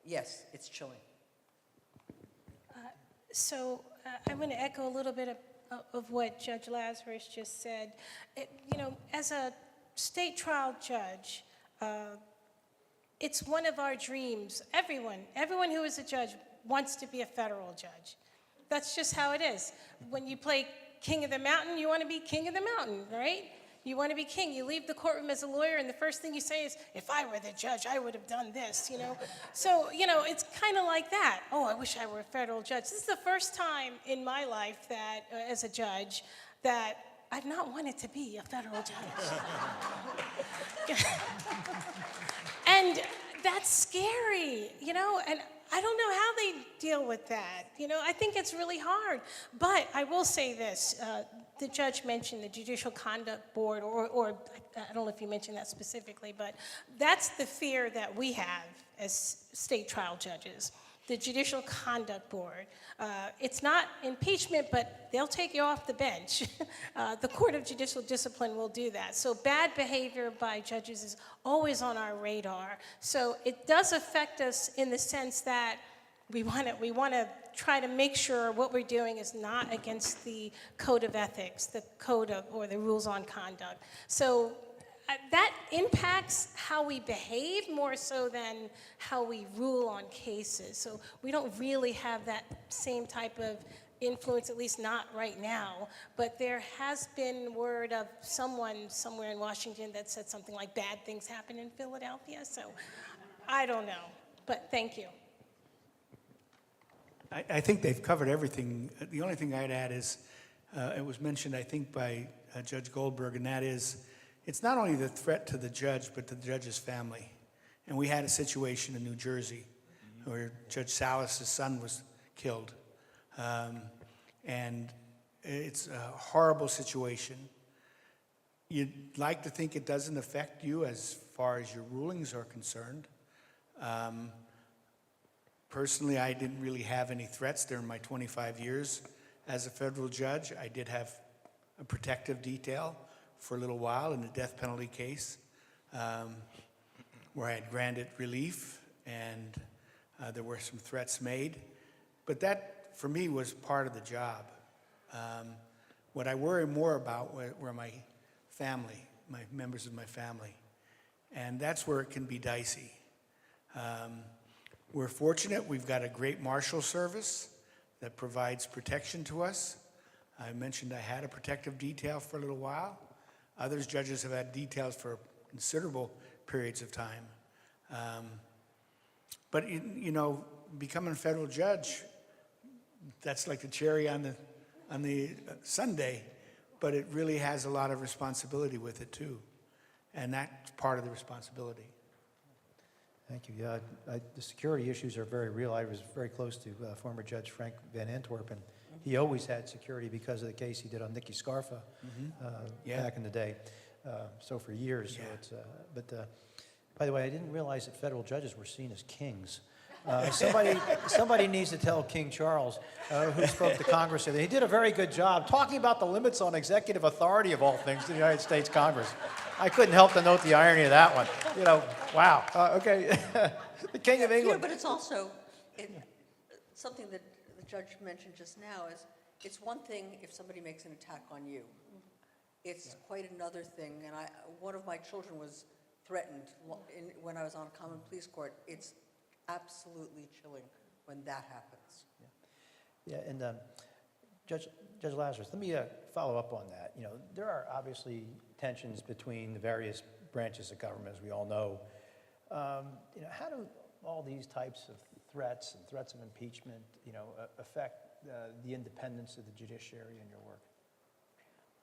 Yes, it's chilling. I'm going to echo a little bit of what Judge Lazarus just said. As a state trial judge, it's one of our dreams. Everyone who is a judge wants to be a federal judge. That's just how it is. When you play King of the Mountain, you want to be King of the Mountain, right? You want to be king. You leave the courtroom as a lawyer, and the first thing you say is, if I were the judge, I would have done this, So, it's kind of like that. Oh, I wish I were a federal judge. This is the first time in my life that, as a judge, that I've not wanted to be a federal judge. And that's scary, and I don't know how they deal with that. I think it's really hard. But I will say this. The judge mentioned the Judicial Conduct Board, or I don't know if you mentioned that specifically, but that's the fear that we have as state trial judges. The Judicial Conduct Board. It's not impeachment, but they'll take you off the bench. The Court of Judicial Discipline will do that. So bad behavior by judges is always on our radar. So it does affect us in the sense that we want to try to make sure what we're doing is not against the code of ethics, the code of, or the rules on conduct. So that impacts how we behave more so than how we rule on cases. So we don't really have that same type of influence, at least not right now. But there has been word of someone somewhere in Washington that said something like bad things happen in Philadelphia. So I don't know, but thank you. I think they've covered everything. The only thing I'd add is, it was mentioned, I think, by Judge Goldberg, and that is, it's not only the threat to the judge, but to the judge's family. And we had a situation in New Jersey where Judge Salas' son was killed. And it's a horrible situation. You'd like to think it doesn't affect you as far as your rulings are concerned. Personally, I didn't really have any threats during my 25 years as a federal judge. I did have a protective detail for a little while in the death penalty case, where I had granted relief, and there were some threats made. But that, for me, was part of the job. What I worry more about were my family, my members of my family. And that's where it can be dicey. We're fortunate, we've got a great marshal service that provides protection to us. I mentioned I had a protective detail for a little while. Others judges have had details for considerable periods of time. But you know, becoming a federal judge, that's like the cherry on the sundae, but it really has a lot of responsibility with it too. And that's part of the responsibility. Thank you. Yeah, the security issues are very real. I was very close to former Judge Frank Van Antwerpen. He always had security because of the case he did on Nikki Scarfa Yeah. back in the day. So for years. Yeah. So it's, by the way, I didn't realize that federal judges were seen as kings. Somebody needs to tell King Charles, who spoke to Congress the other day. He did a very good job talking about the limits on executive authority of all things in the United States Congress. I couldn't help to note the irony of that one. You know, wow. Okay, the King of Yeah, England. but it's also, something that the judge mentioned just now is, it's one thing if somebody makes an attack on you. It's quite another thing, and one of my children was threatened when I was on common pleas court. It's absolutely chilling when that happens. Yeah, and Judge Lazarus, let me follow up on that. You know, there are obviously tensions between the various branches of government, as we all know. You know, how do all these types of threats and threats of impeachment, you know, affect the independence of the judiciary in your work?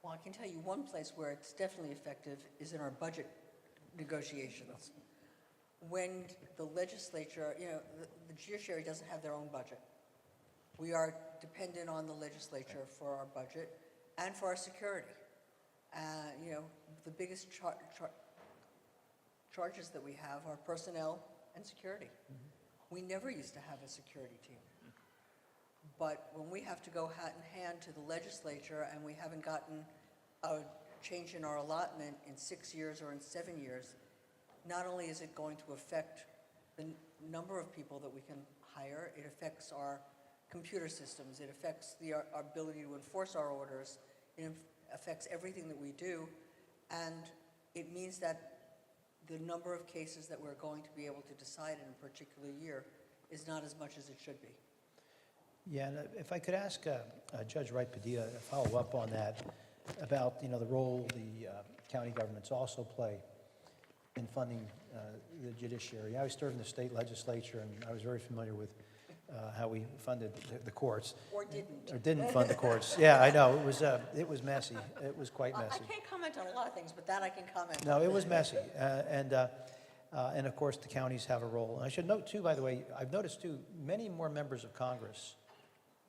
Well, I can tell you one place where it's definitely effective is in our budget negotiations. When the legislature, you know, the judiciary doesn't have their own budget. We are dependent on the legislature for our budget and for our security. You know, the biggest charges that we have are personnel and security. We never used to have a security team. But when we have to go hat in hand to the legislature and we haven't gotten a change in our allotment in 6 years or in 7 years, not only is it going to affect the number of people that we can hire, it affects our computer systems, it affects our ability to enforce our orders, it affects everything that we do, and it means that the number of cases that we're going to be able to decide in a particular year is not as much as it should be. Yeah, and if I could ask Judge Wright Padilla to follow up on that about, you know, the role the county governments also play in funding the judiciary. I was served in the state legislature, and I was very familiar with how we funded the courts. Or didn't. Or didn't fund the courts. Yeah, I know, it was messy. It was quite I messy. can't comment on a lot of things, but that I can comment No, on. it was messy, and of course, the counties have a role. And I should note, too, by the way, I've noticed, too, many more members of Congress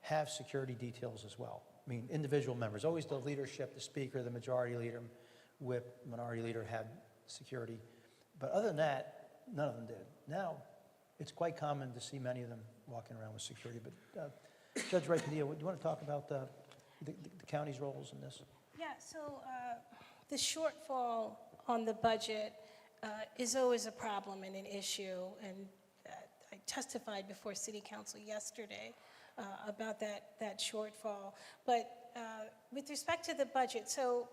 have security details as well. I mean, individual members, always the leadership, the speaker, the majority leader, whip, minority leader had security. But other than that, none of them did. Now, it's quite common to see many of them walking around with security. But Judge Wright Padilla, do you want to talk about the county's roles in this? Yeah, so the shortfall on the budget is always a problem and an issue, and I testified before City Council yesterday about that shortfall. But with respect to the budget, so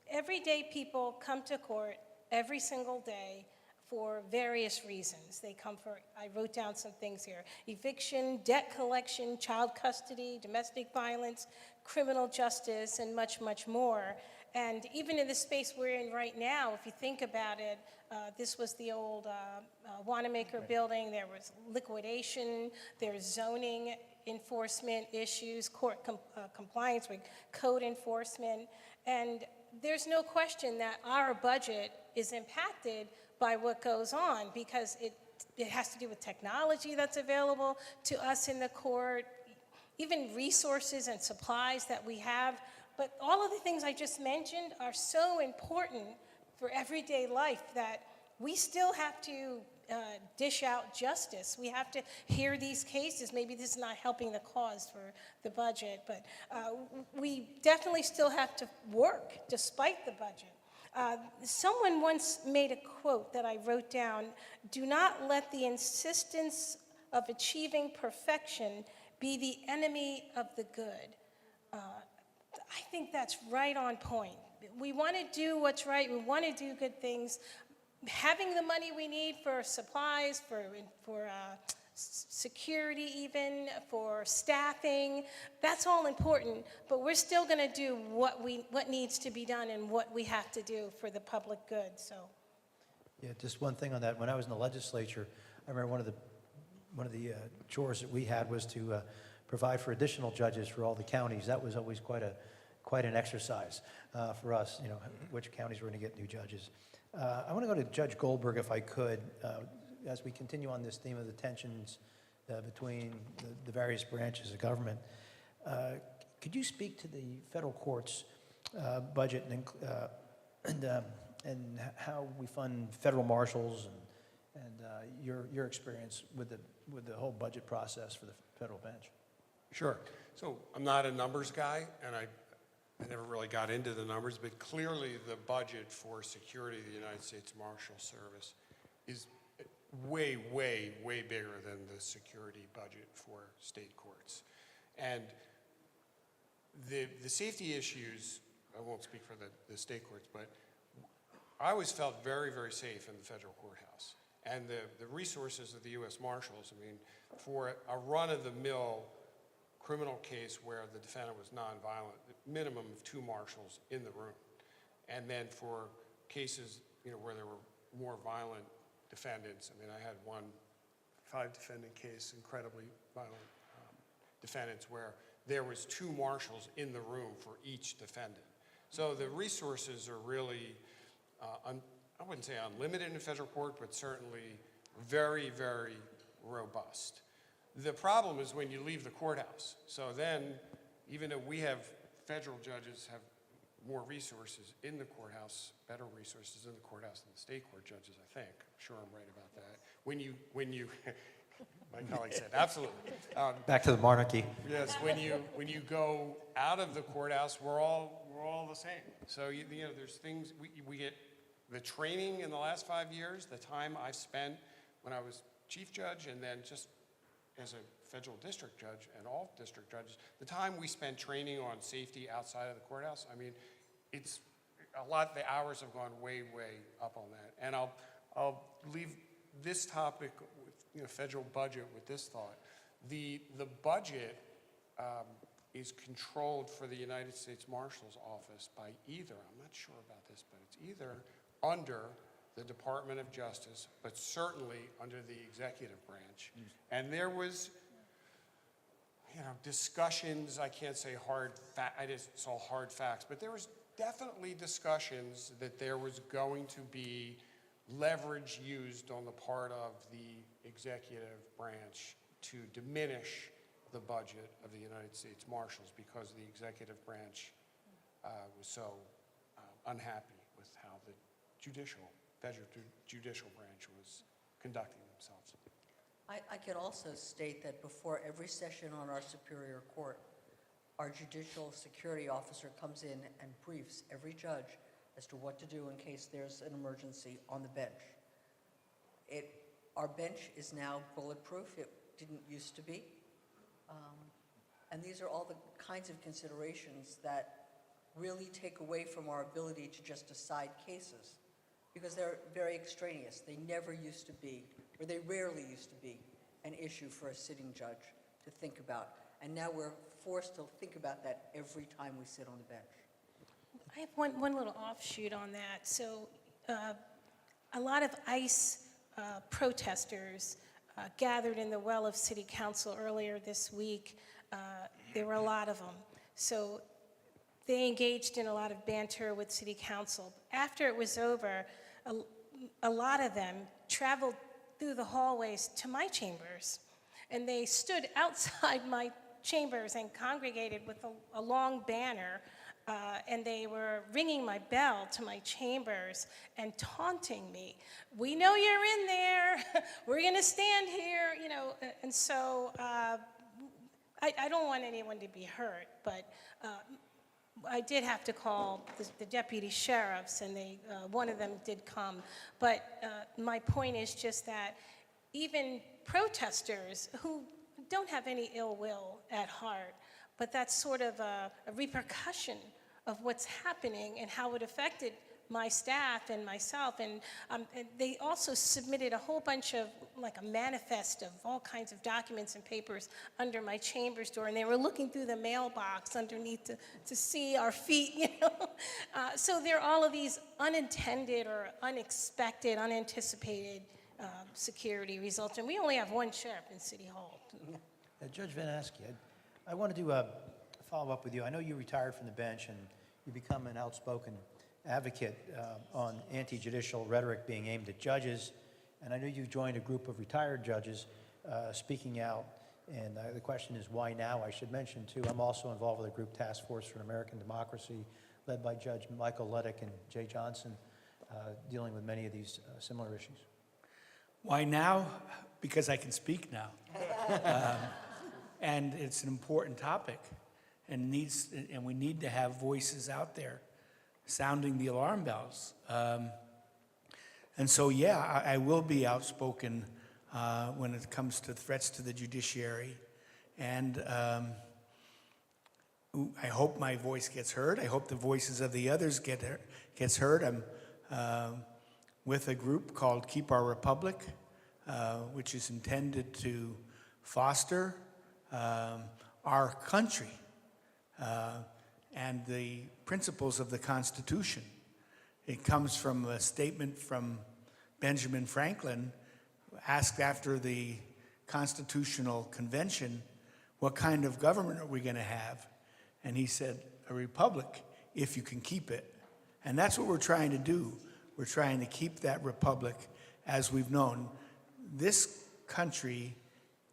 everyday people come to court every single day for various reasons. They come for, I wrote down some things here: eviction, debt collection, child custody, domestic violence, criminal justice, and much, much more. And even in the space we're in right now, if you think about it, this was the old Wanamaker building. There was liquidation, there's zoning enforcement issues, court compliance with code enforcement. And there's no question that our budget is impacted by what goes on, because it has to do with technology that's available to us in the court, even resources and supplies that we have. But all of the things I just mentioned are so important for everyday life that we still have to dish out justice. We have to hear these cases. Maybe this is not helping the cause for the budget, but we definitely still have to work despite the budget. Someone once made a quote that I wrote down: "Do not let the insistence of achieving perfection be the enemy of the good." I think that's right on point. We want to do what's right. We want to do good things. Having the money we need for supplies, for security even, for staffing, that's all important. But we're still going to do what needs to be done and what we have to do for the public good. So, Yeah, just one thing on that. When I was in the legislature, I remember one of the chores that we had was to provide for additional judges for all the counties. That was always quite an exercise for us, you know, which counties were going to get new judges. I want to go to Judge Goldberg, if I could, as we continue on this theme of the tensions between the various branches of government. Could you speak to the federal courts budget and how we fund federal marshals and your experience with the whole budget process for the federal bench? Sure. So I'm not a numbers guy, and I never really got into the numbers, but clearly the budget for security of the United States Marshal Service is way, way, way bigger than the security budget for state courts. And the safety issues, I won't speak for the state courts, but I always felt very, very safe in the federal courthouse. And the resources of the U.S. Marshals, I mean, for a run-of-the-mill criminal case where the defendant was nonviolent, minimum of 2 marshals in the room. And then for cases, you know, where there were more violent defendants, I mean, I had one 5-defendant case, incredibly violent defendants, where there was 2 marshals in the room for each defendant. So the resources are really, I wouldn't say unlimited in federal court, but certainly very, very robust. The problem is when you leave the courthouse. So then, even though we have federal judges have more resources in the courthouse, better resources in the courthouse than the state court judges, I think. I'm sure I'm right about that. When you my colleague said, absolutely. Back to the monarchy. Yes, when you go out of the courthouse, we're all the same. So you know, there's things we get the training in the last 5 years, the time I've spent when I was chief judge, and then just as a federal district judge and all district judges, the time we spend training on safety outside of the courthouse, I mean, it's a lot, the hours have gone way, way up on that. And I'll leave this topic with, you know, federal budget with this thought. The budget is controlled for the United States Marshal's Office by either, I'm not sure about this, but it's either under the Department of Justice, but certainly under the executive branch. And there was, you know, discussions, I can't say I just saw hard facts, but there was definitely discussions that there was going to be leverage used on the part of the executive branch to diminish the budget of the United States Marshals because the executive branch was so unhappy with how the federal judicial branch was conducting themselves. I can also state that before every session on our Superior Court, our judicial security officer comes in and briefs every judge as to what to do in case there's an emergency on the bench. Our bench is now bulletproof. It didn't used to be. And these are all the kinds of considerations that really take away from our ability to just decide cases, because they're very extraneous. They never used to be, or they rarely used to be, an issue for a sitting judge to think about. And now we're forced to think about that every time we sit on the bench. I have one little offshoot on that. So a lot of ICE protesters gathered in the well of City Council earlier this week. There were a lot of them. So they engaged in a lot of banter with City Council. After it was over, a lot of them traveled through the hallways to my chambers, and they stood outside my chambers and congregated with a long banner and they were ringing my bell to my chambers and taunting me. We know you're in there. We're going to stand here, you know. And so I don't want anyone to be hurt, but I did have to call the deputy sheriffs, and one of them did come. But my point is just that even protesters who don't have any ill will at heart, but that's sort of a repercussion of what's happening and how it affected my staff and myself. And they also submitted a whole bunch of, like a manifest of all kinds of documents and papers under my chamber's door, and they were looking through the mailbox underneath to see our feet, you know. So there are all of these unintended or unexpected, unanticipated security results, and we only have one sheriff in City Hall. Judge Vanaskie, I wanted to follow up with you. I know you retired from the bench and you become an outspoken advocate on anti-judicial rhetoric being aimed at judges, and I know you joined a group of retired judges speaking out, and the question is why now? I should mention too, I'm also involved with a group, Task Force for American Democracy, led by Judge Michael Leddick and Jay Johnson, dealing with many of these similar issues. Why now? Because I can speak now. And it's an important topic, and we need to have voices out there sounding the alarm bells. And so, yeah, I will be outspoken when it comes to threats to the judiciary. And I hope my voice gets heard. I hope the voices of the others gets heard. I'm with a group called Keep Our Republic, which is intended to foster our country and the principles of the Constitution. It comes from a statement from Benjamin Franklin, asked after the Constitutional Convention, what kind of government are we going to have? And he said, a republic, if you can keep it. And that's what we're trying to do. We're trying to keep that republic as we've known. This country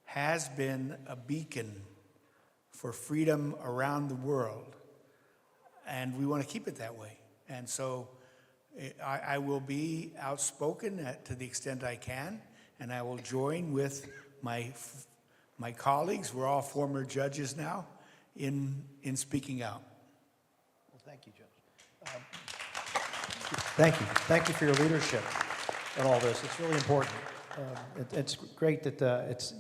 has been a beacon for freedom around the world, and we want to keep it that way. And so I will be outspoken to the extent I can, and I will join with my colleagues, we're all former judges now, in speaking out. Well, thank you, Judge. Thank you. Thank you for your leadership in all this. It's really important. It's great that it's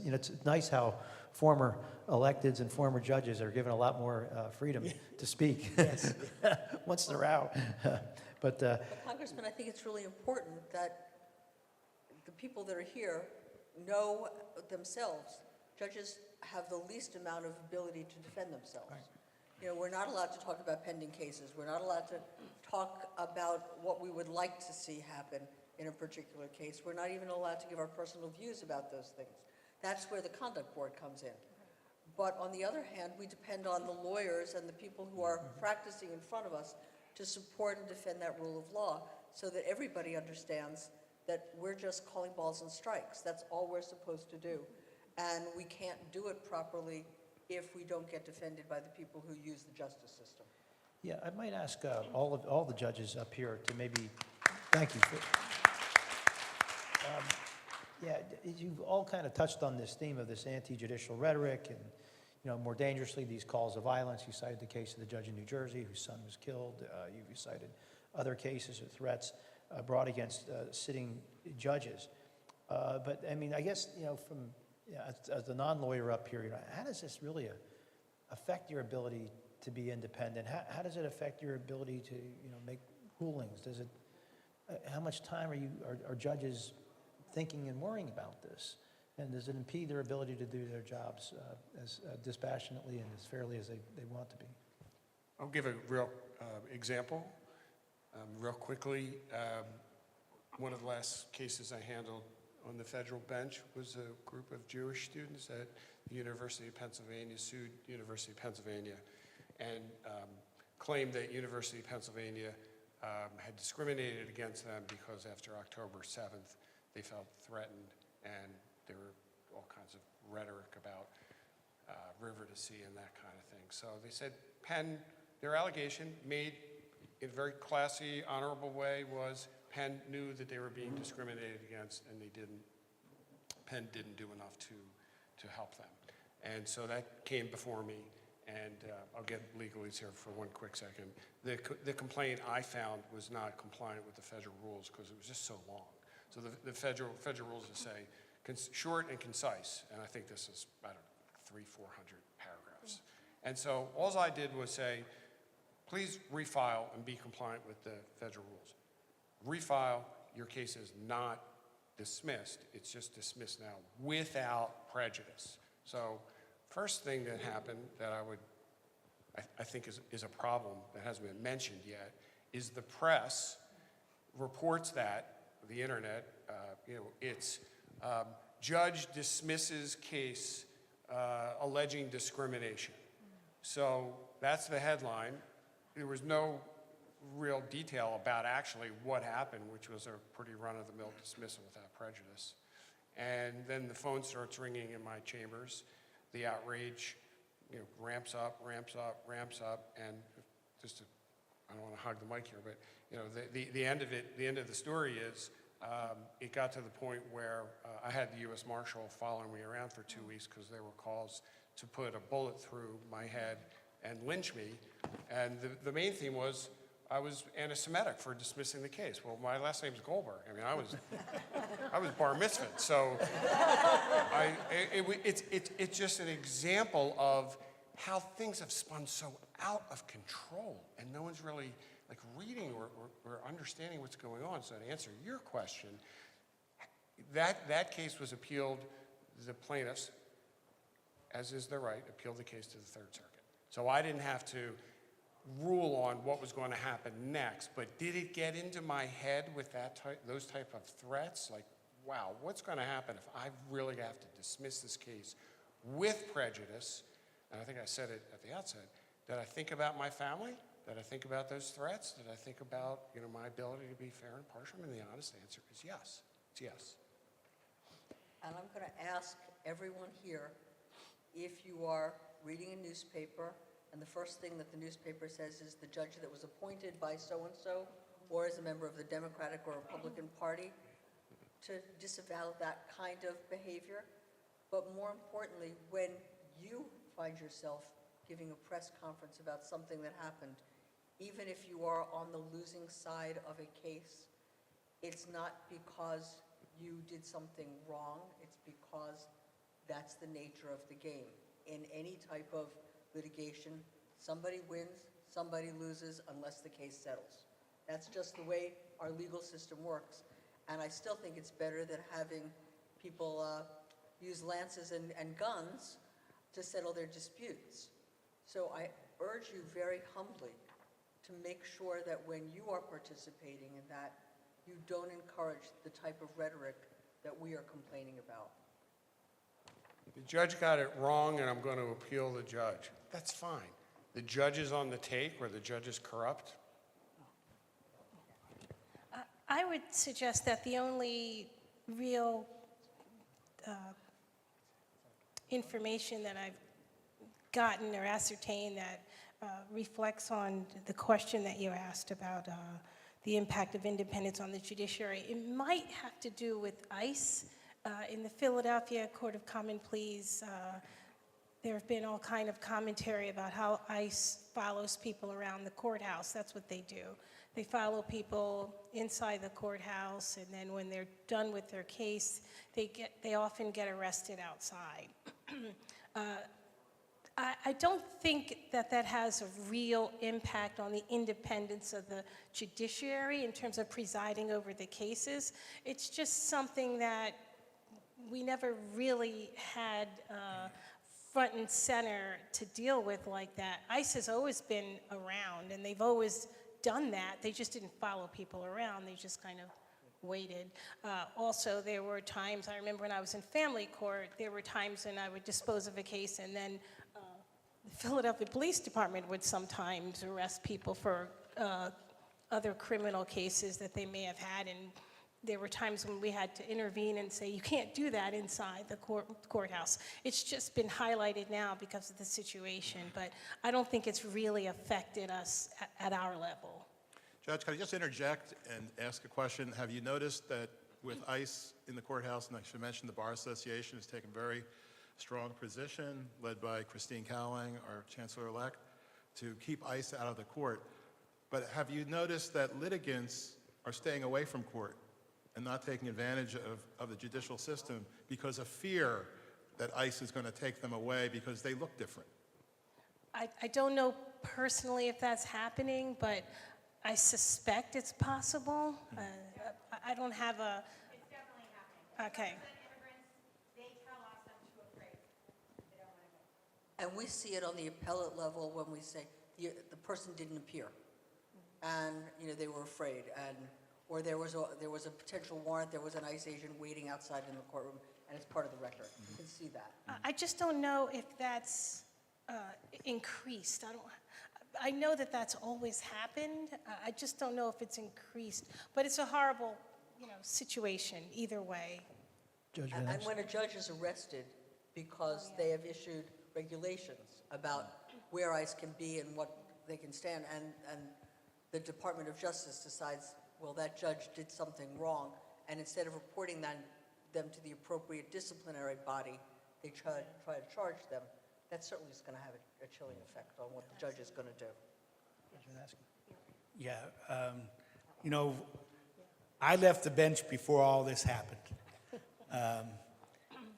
nice how former electeds and former judges are given a lot more freedom to speak once they're out. But Congressman, I think it's really important that the people that are here know themselves. Judges have the least amount of ability to defend themselves. Right. You know, we're not allowed to talk about pending cases. We're not allowed to talk about what we would like to see happen in a particular case. We're not even allowed to give our personal views about those things. That's where the conduct board comes in. But on the other hand, we depend on the lawyers and the people who are practicing in front of us to support and defend that rule of law so that everybody understands that we're just calling balls and strikes. That's all we're supposed to do. And we can't do it properly if we don't get defended by the people who use the justice system. yeah, I might ask all the judges up here to maybe, thank you. Yeah, you've all kind of touched on this theme of this anti-judicial rhetoric and, more dangerously, these calls of violence. You cited the case of the judge in New Jersey whose son was killed. You cited other cases or threats brought against sitting judges. But, I mean, I guess, as the non-lawyer up here, how does this really affect your ability to be independent? How does it affect your ability to, make rulings? Does it, how much time are judges thinking and worrying about this? And does it impede their ability to do their jobs as dispassionately and as fairly as they want to be? I'll give a real example real quickly. One of the last cases I handled on the federal bench was a group of Jewish students at the University of Pennsylvania sued University of Pennsylvania and claimed that University of Pennsylvania had discriminated against them because after October 7th, they felt threatened, and there were all kinds of rhetoric about river to sea and that kind of thing. So they said, Penn Their allegation, made in a very classy, honorable way, was Penn knew that they were being discriminated against, and Penn didn't do enough to help them. And so that came before me, and I'll get legalese here for one quick second. The complaint I found was not compliant with the federal rules because it was just so long. So the federal rules say short and concise, and I think this is, I don't know, 300-400 paragraphs. And so all I did was say, please refile and be compliant with the federal rules. Refile, your case is not dismissed, it's just dismissed now without prejudice. So first thing that happened that I think is a problem that hasn't been mentioned yet is the press reports that, the internet, it's judge dismisses case alleging discrimination. So that's the headline. There was no real detail about actually what happened, which was a pretty run-of-the-mill dismissal without prejudice. And then the phone starts ringing in my chambers. The outrage, ramps up, and I don't want to hog the mic here, but the end of it, the end of the story is it got to the point where I had the U.S. Marshal following me around for 2 weeks because there were calls to put a bullet through my head and lynch me. And the main theme was I was anti-Semitic for dismissing the case. Well, my last name's Goldberg. I mean, I was bar mitzvah. So it's just an example of how things have spun so out of control, and no one's really reading or understanding what's going on. So to answer your question, that case was appealed. The plaintiffs, as is their right, appealed the case to the Third Circuit. So I didn't have to rule on what was going to happen next, but did it get into my head with those type of threats? Like, wow, what's going to happen if I really have to dismiss this case with prejudice? And I think I said it at the outset. Did I think about my family? Did I think about those threats? Did I think about my ability to be fair and impartial? And the honest answer is yes. It's yes. And I'm going to ask everyone here, if you are reading a newspaper and the first thing that the newspaper says is the judge that was appointed by so-and-so or as a member of the Democratic or Republican Party, to disavow that kind of behavior. But more importantly, when you find yourself giving a press conference about something that happened, even if you are on the losing side of a case, it's not because you did something wrong, it's because that's the nature of the game. In any type of litigation, somebody wins, somebody loses, unless the case settles. That's just the way our legal system works. And I still think it's better than having people use lances and guns to settle their disputes. So I urge you very humbly to make sure that when you are participating in that, you don't encourage the type of rhetoric that we are complaining about. The judge got it wrong, and I'm going to appeal the judge. That's fine. The judge is on the take, or the judge is corrupt. I would suggest that the only real information that I've gotten or ascertained that reflects on the question that you asked about the impact of independence on the judiciary, it might have to do with ICE. In the Philadelphia Court of Common Pleas, there have been all kind of commentary about how ICE follows people around the courthouse. That's what they do. They follow people inside the courthouse, and then when they're done with their case, they often get arrested outside. I don't think that has a real impact on the independence of the judiciary in terms of presiding over the cases. It's just something that we never really had front and center to deal with like that. ICE has always been around, and they've always done that. They just didn't follow people around. They just kind of waited. Also, there were times, I remember when I was in family court, there were times when I would dispose of a case, and then the Philadelphia Police Department would sometimes arrest people for other criminal cases that they may have had, and there were times when we had to intervene and say, you can't do that inside the courthouse. It's just been highlighted now because of the situation, but I don't think it's really affected us at our level. Judge, can I just interject and ask a question? Have you noticed that with ICE in the courthouse, and I should mention the Bar Association has taken very strong position, led by Christine Cowling, our Chancellor-elect, to keep ICE out of the court. But have you noticed that litigants are staying away from court and not taking advantage of the judicial system because of fear that ICE is going to take them away because they look different? I don't know personally if that's happening, but I suspect it's possible. I don't have a... It's definitely happening. Okay. Immigrants, they tell us I'm too afraid. They don't want to go. And we see it on the appellate level when we say the person didn't appear, and they were afraid, or there was a potential warrant, there was an ICE agent waiting outside in the courtroom, and it's part of the record. You can see that. I just don't know if that's increased. I know that that's always happened. I just don't know if it's increased. But it's a horrible, situation either way. Judge And Vanaskie. when a judge is arrested because they have issued regulations about where ICE can be and what they can stand, and the Department of Justice decides, well, that judge did something wrong, and instead of reporting them to the appropriate disciplinary body, they try to charge them, that certainly is going to have a chilling effect on what the judge is going to do. Judge Vanaskie. Yeah, I left the bench before all this happened.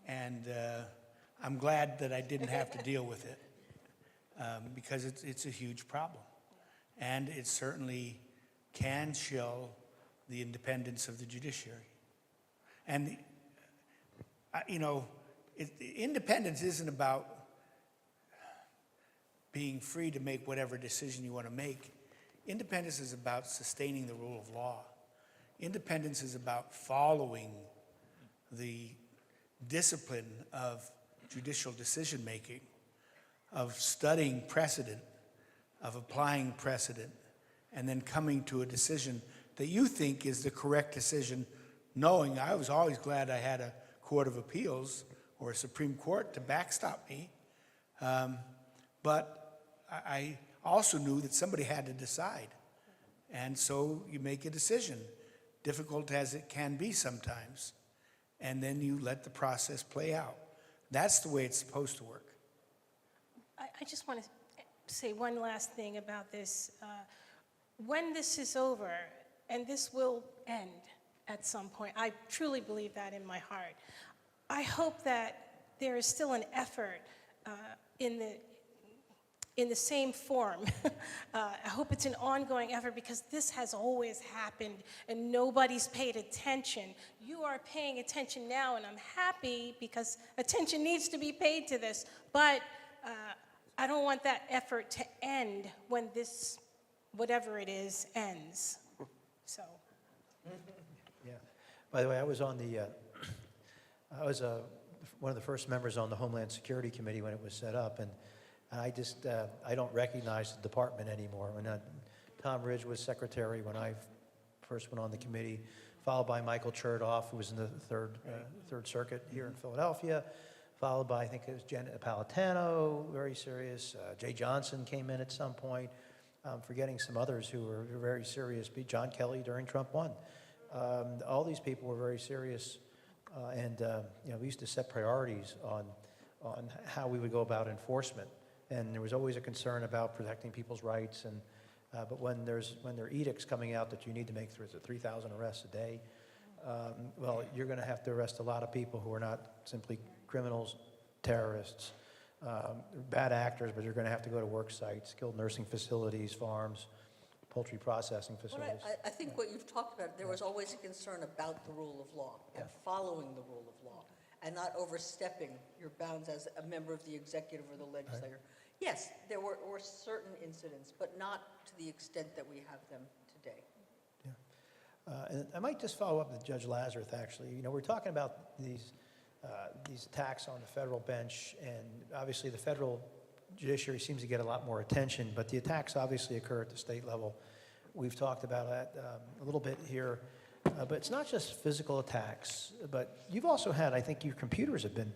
And I'm glad that I didn't have to deal with it because it's a huge problem. And it certainly can chill the independence of the judiciary. And, independence isn't about being free to make whatever decision you want to make. Independence is about sustaining the rule of law. Independence is about following the discipline of judicial decision-making, of studying precedent, of applying precedent, and then coming to a decision that you think is the correct decision, knowing I was always glad I had a Court of Appeals or a Supreme Court to backstop me. But I also knew that somebody had to decide. And so you make a decision, difficult as it can be sometimes, and then you let the process play out. That's the way it's supposed to work. I just want to say one last thing about this. When this is over, and this will end at some point, I truly believe that in my heart, I hope that there is still an effort in the same form. I hope it's an ongoing effort because this has always happened and nobody's paid attention. You are paying attention now, and I'm happy because attention needs to be paid to this, but I don't want that effort to end when this, whatever it is, ends. So. Yeah. By the way, I was on the, I was one of the first members on the Homeland Security Committee when it was set up, and I just, I don't recognize the department anymore. When Tom Ridge was secretary when I first went on the committee, followed by Michael Chertoff, who was in the Third Circuit here in Philadelphia, followed by, I think it was Janet Napolitano, very serious. Jay Johnson came in at some point. Forgetting some others who were very serious. John Kelly during Trump 1. All these people were very serious, and we used to set priorities on how we would go about enforcement. And there was always a concern about protecting people's rights. And but when there are edicts coming out that you need to make 3,000 arrests a day, well, you're going to have to arrest a lot of people who are not simply criminals, terrorists, bad actors, but you're going to have to go to work sites, skilled nursing facilities, farms, poultry processing facilities. Well, I think what you've talked about, there was always a concern about the rule of law and following the rule of law and not overstepping your bounds as a member of the executive or the legislature. Yes, there were certain incidents, but not to the extent that we have them today. And I might just follow up with Judge Lazarus, actually. We're talking about these attacks on the federal bench, and obviously the federal judiciary seems to get a lot more attention, but the attacks obviously occur at the state level. We've talked about that a little bit here. but it's not just physical attacks, but you've also had, I think your computers have been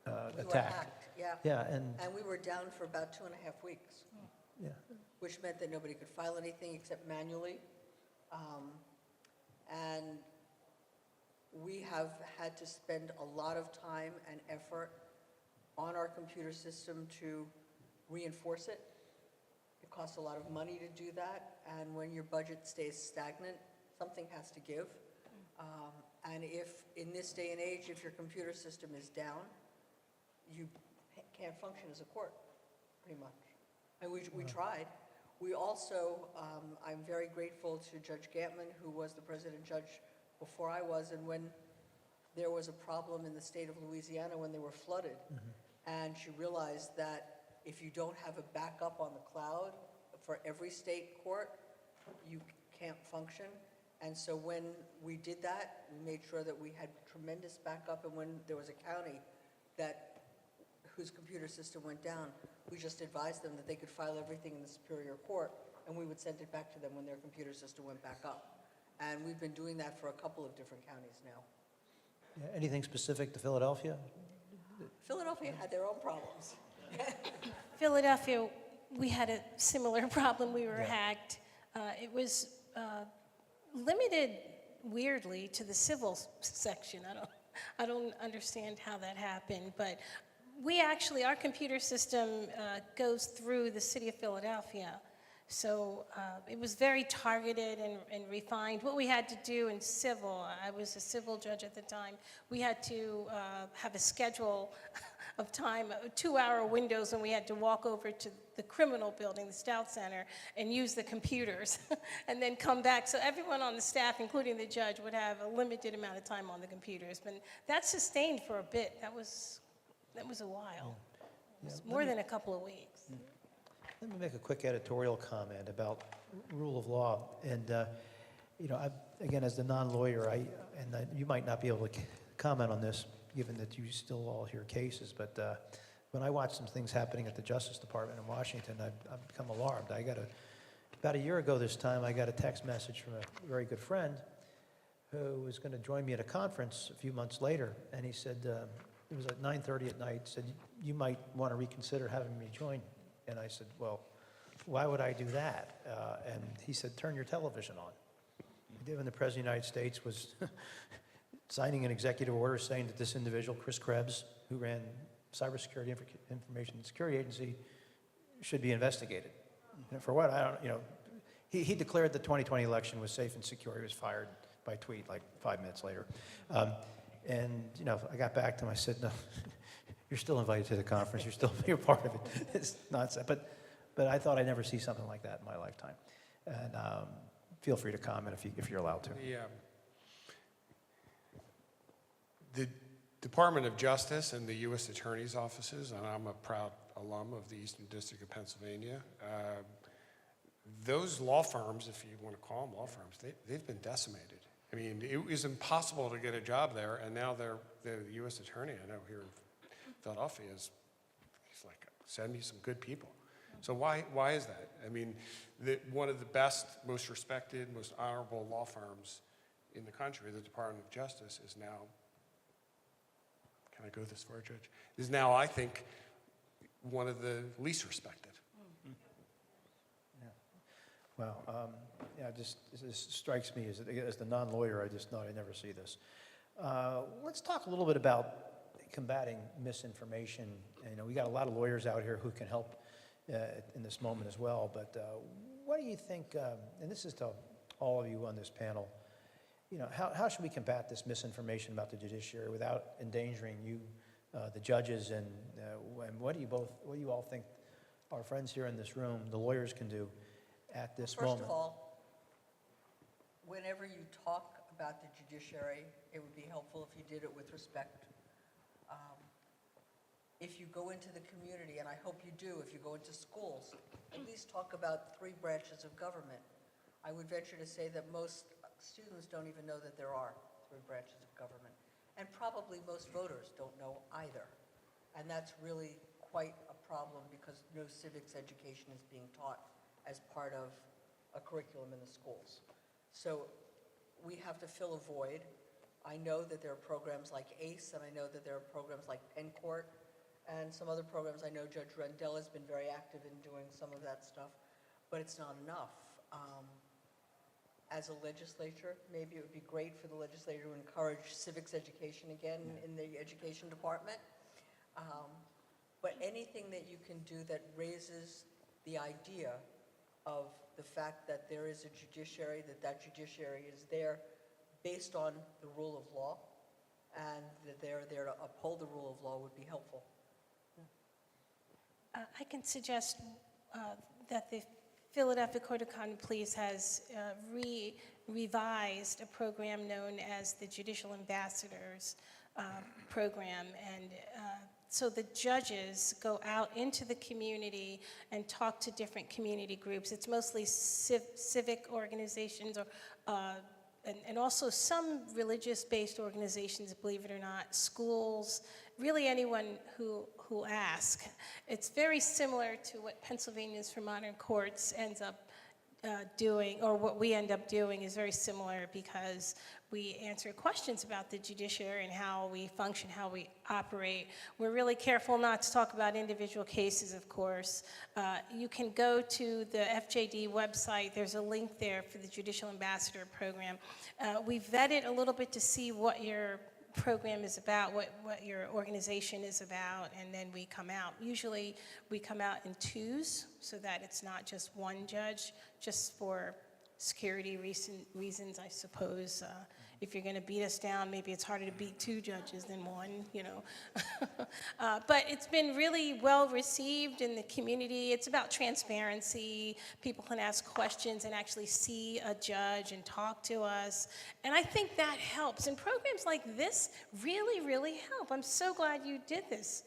We were attacked. hacked, yeah. Yeah, and, And we were down for about 2.5 weeks, yeah, which meant that nobody could file anything except manually. And we have had to spend a lot of time and effort on our computer system to reinforce it. It costs a lot of money to do that, and when your budget stays stagnant, something has to give. And if, in this day and age, if your computer system is down, you can't function as a court, pretty much. And we tried. We also, I'm very grateful to Judge Gantman, who was the president judge before I was, and when there was a problem in the state of Louisiana when they were flooded, and she realized that if you don't have a backup on the cloud for every state court, you can't function. And so when we did that, we made sure that we had tremendous backup, and when there was a county whose computer system went down, we just advised them that they could file everything in the Superior Court, and we would send it back to them when their computer system went back up. And we've been doing that for a couple of different counties now. yeah. Anything specific to Philadelphia? Philadelphia had their own problems. Philadelphia, we had a similar problem. We were hacked. It was limited, weirdly, to the civil section. I don't understand how that happened, but we actually, our computer system goes through the city of Philadelphia. So it was very targeted and refined. What we had to do in civil, I was a civil judge at the time, we had to have a schedule of time, 2-hour windows, and we had to walk over to the criminal building, the Stout Center, and use the computers, and then come back. So everyone on the staff, including the judge, would have a limited amount of time on the computers. But that sustained for a bit. That was a while. It was more than a couple of weeks. Let me make a quick editorial comment about rule of law. And, you know, again, as the non-lawyer, you might not be able to comment on this, given that you still all hear cases, but when I watch some things happening at the Justice Department in Washington, I've become alarmed. About a year ago this time, I got a text message from a very good friend who was going to join me at a conference a few months later, and he said, it was at 9:30 at night, said, you might want to reconsider having me join. And I said, well, why would I do that? And he said, turn your television on. He did when the President of the United States was signing an executive order saying that this individual, Chris Krebs, who ran Cybersecurity Information Security Agency, should be investigated. You know, for what? I don't, you know, he declared the 2020 election was safe and secure. He was fired by tweet like 5 minutes later. And, you know, I got back to him, I said, no, you're still invited to the conference, you're part of it. It's nonsense. But I thought I'd never see something like that in my lifetime. And feel free to comment if you're allowed to. The Department of Justice and the U.S. Attorney's offices, and I'm a proud alum of the Eastern District of Pennsylvania, those law firms, if you want to call them law firms, they've been decimated. I mean, it was impossible to get a job there, and now the U.S. Attorney, I know here in Philadelphia, he's like, send me some good people. So why is that? I mean, one of the best, most respected, most honorable law firms in the country, the Department of Justice, is now, can I go this far, Judge? Is now, I think, one of the least respected. Well, yeah, this strikes me as the non-lawyer. I never see this. Let's talk a little bit about combating misinformation. You know, we got a lot of lawyers out here who can help in this moment as well. But what do you think? And this is to all of you on this panel. You know, how should we combat this misinformation about the judiciary without endangering you, the judges, and what do you all think our friends here in this room, the lawyers, can do at this moment? First of all, whenever you talk about the judiciary, it would be helpful if you did it with respect. If you go into the community, and I hope you do, if you go into schools, at least talk about 3 branches of government. I would venture to say that most students don't even know that there are 3 branches of government. And probably most voters don't know either. And that's really quite a problem because no civics education is being taught as part of a curriculum in the schools. So we have to fill a void. I know that there are programs like ACE, and I know that there are programs like Penn Court, and some other programs. I know Judge Rendell has been very active in doing some of that stuff, but it's not enough. As a legislature, maybe it would be great for the legislature to encourage civics education again in the education department. But anything that you can do that raises the idea of the fact that there is a judiciary, that judiciary is there based on the rule of law, and that they're there to uphold the rule of law would be helpful. I can suggest that the Philadelphia Court of Common Pleas has revised a program known as the Judicial Ambassadors program, and so the judges go out into the community and talk to different community groups. It's mostly civic organizations or and also some religious-based organizations, believe it or not, schools, really anyone who asks. It's very similar to what Pennsylvanians for Modern Courts ends up doing, or what we end up doing is very similar, because we answer questions about the judiciary and how we function, how we operate. We're really careful not to talk about individual cases, of course. You can go to the FJD website. There's a link there for the Judicial Ambassador Program. We vetted a little bit to see what your program is about, what your organization is about, and then we come out. Usually we come out in twos so that it's not just one judge, just for security reasons, I suppose. If you're going to beat us down, maybe it's harder to beat two judges than one, you know. But it's been really well received in the community. It's about transparency. People can ask questions and actually see a judge and talk to us. And I think that helps. And programs like this really, really help. I'm so glad you did this,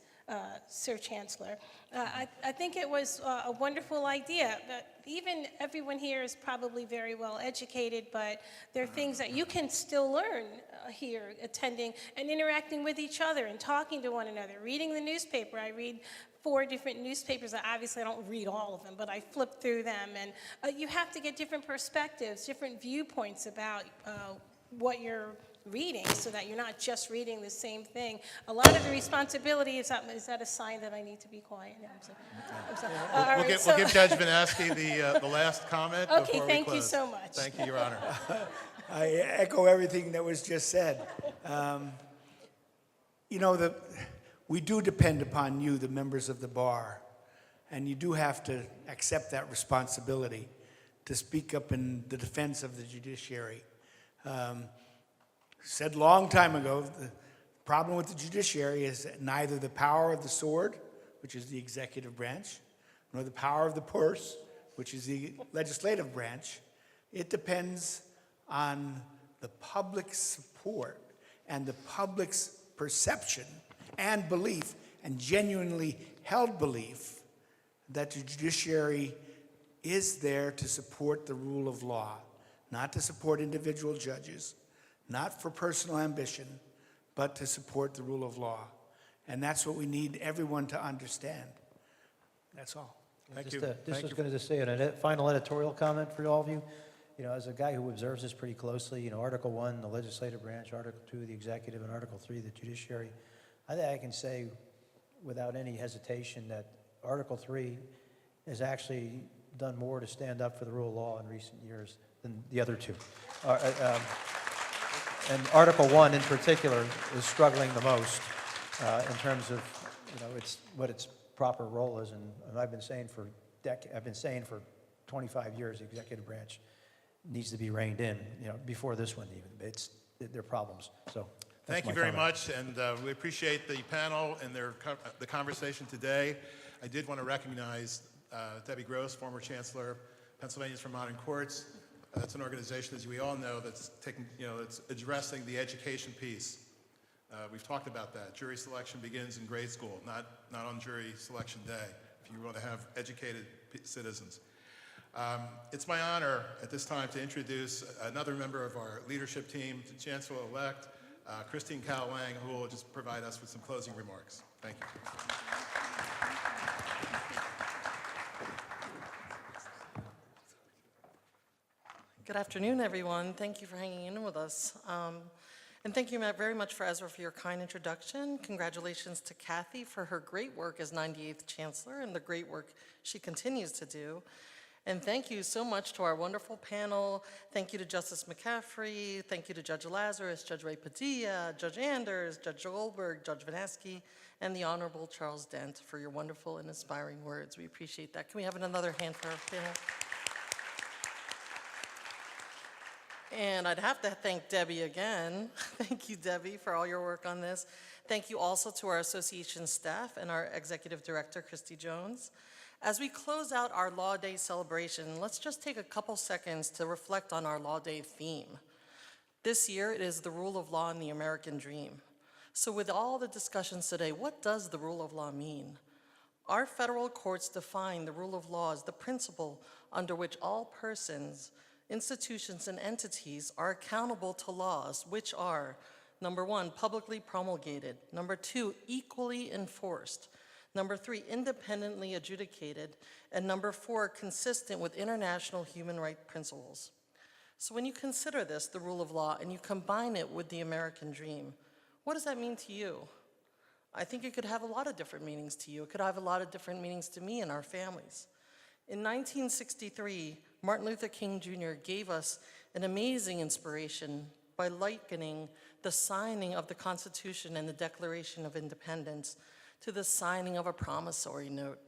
Sir Chancellor. I think it was a wonderful idea. Even everyone here is probably very well educated, but there are things that you can still learn here, attending and interacting with each other and talking to one another, reading the newspaper. I read 4 different newspapers. Obviously, I don't read all of them, but I flip through them, and you have to get different perspectives, different viewpoints about what you're reading, so that you're not just reading the same thing. A lot of the responsibility is that a sign that I need to be quiet? No, I'm sorry. We'll give Judge Vanaskie the last comment before we close. Okay, thank you so much. Thank you, Your Honor. I echo everything that was just said. You know, we do depend upon you, the members of the bar, and you do have to accept that responsibility to speak up in the defense of the judiciary. Said a long time ago, the problem with the judiciary is neither the power of the sword, which is the executive branch, nor the power of the purse, which is the legislative branch. It depends on the public's support and the public's perception and belief, and genuinely held belief, that the judiciary is there to support the rule of law, not to support individual judges, not for personal ambition, but to support the rule of law. And that's what we need everyone to understand. That's all. Thank you. Just was going to say a final editorial comment for all of you. You know, as a guy who observes this pretty closely, you know, Article 1, the legislative branch, Article 2, the executive, and Article 3, the judiciary, I think I can say without any hesitation that Article 3 has actually done more to stand up for the rule of law in recent years than the other two. And Article 1 in particular is struggling the most in terms of, you know, what its proper role is. And I've been saying for 25 years, the executive branch needs to be reined in. You know, before this one even. There are problems. So thank you very much, and we appreciate the panel and the conversation today. I did want to recognize Debbie Gross, former Chancellor, Pennsylvanians for Modern Courts. That's an organization, as we all know, that's addressing the education piece. We've talked about that. Jury selection begins in grade school, not on jury selection day, if you want to have educated citizens. It's my honor at this time to introduce another member of our leadership team, the Chancellor-elect, Christine Calwang, who will just provide us with some closing remarks. Thank you. Good afternoon, everyone. Thank you for hanging in with us. And thank you very much for Ezra for your kind introduction. Congratulations to Kathy for her great work as 98th Chancellor and the great work she continues to do. And thank you so much to our wonderful panel. Thank you to Justice McCaffery. Thank you to Judge Lazarus, Judge Wright Padilla, Judge Anders, Judge Goldberg, Judge Vanaskie, and the Honorable Charles Dent for your wonderful and inspiring words. We appreciate that. Can we have another hand for our panel? And I'd have to thank Debbie again. Thank you, Debbie, for all your work on this. Thank you also to our association staff and our executive director, Christy Jones. As we close out our Law Day celebration, let's just take a couple seconds to reflect on our Law Day theme. This year, it is the rule of law and the American dream. So with all the discussions today, what does the rule of law mean? Our federal courts define the rule of law as the principle under which all persons, institutions, and entities are accountable to laws which are, number 1, publicly promulgated, number 2, equally enforced, number 3, independently adjudicated, and number 4, consistent with international human rights principles. So when you consider this, the rule of law, and you combine it with the American dream, what does that mean to you? I think it could have a lot of different meanings to you. It could have a lot of different meanings to me and our families. In 1963, Martin Luther King Jr. gave us an amazing inspiration by likening the signing of the Constitution and the Declaration of Independence to the signing of a promissory note.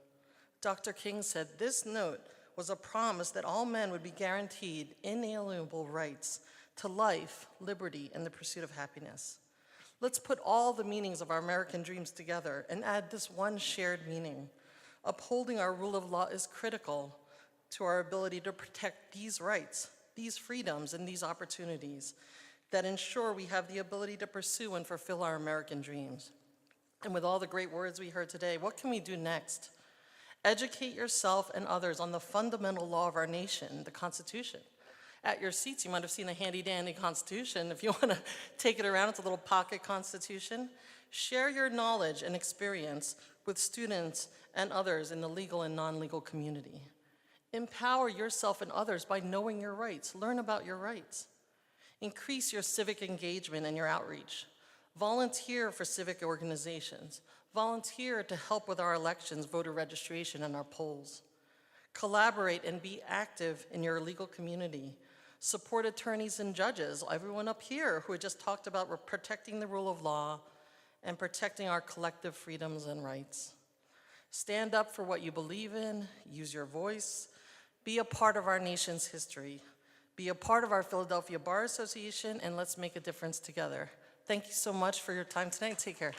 Dr. King said this note was a promise that all men would be guaranteed inalienable rights to life, liberty, and the pursuit of happiness. Let's put all the meanings of our American dreams together and add this one shared meaning. Upholding our rule of law is critical to our ability to protect these rights, these freedoms, and these opportunities that ensure we have the ability to pursue and fulfill our American dreams. And with all the great words we heard today, what can we do next? Educate yourself and others on the fundamental law of our nation, the Constitution. At your seats, you might have seen a handy-dandy Constitution. If you want to take it around, it's a little pocket Constitution. Share your knowledge and experience with students and others in the legal and non-legal community. Empower yourself and others by knowing your rights. Learn about your rights. Increase your civic engagement and your outreach. Volunteer for civic organizations. Volunteer to help with our elections, voter registration, and our polls. Collaborate and be active in your legal community. Support attorneys and judges, everyone up here who had just talked about protecting the rule of law and protecting our collective freedoms and rights. Stand up for what you believe in, use your voice, be a part of our nation's history, be a part of our Philadelphia Bar Association, and let's make a difference together. Thank you so much for your time tonight. Take care.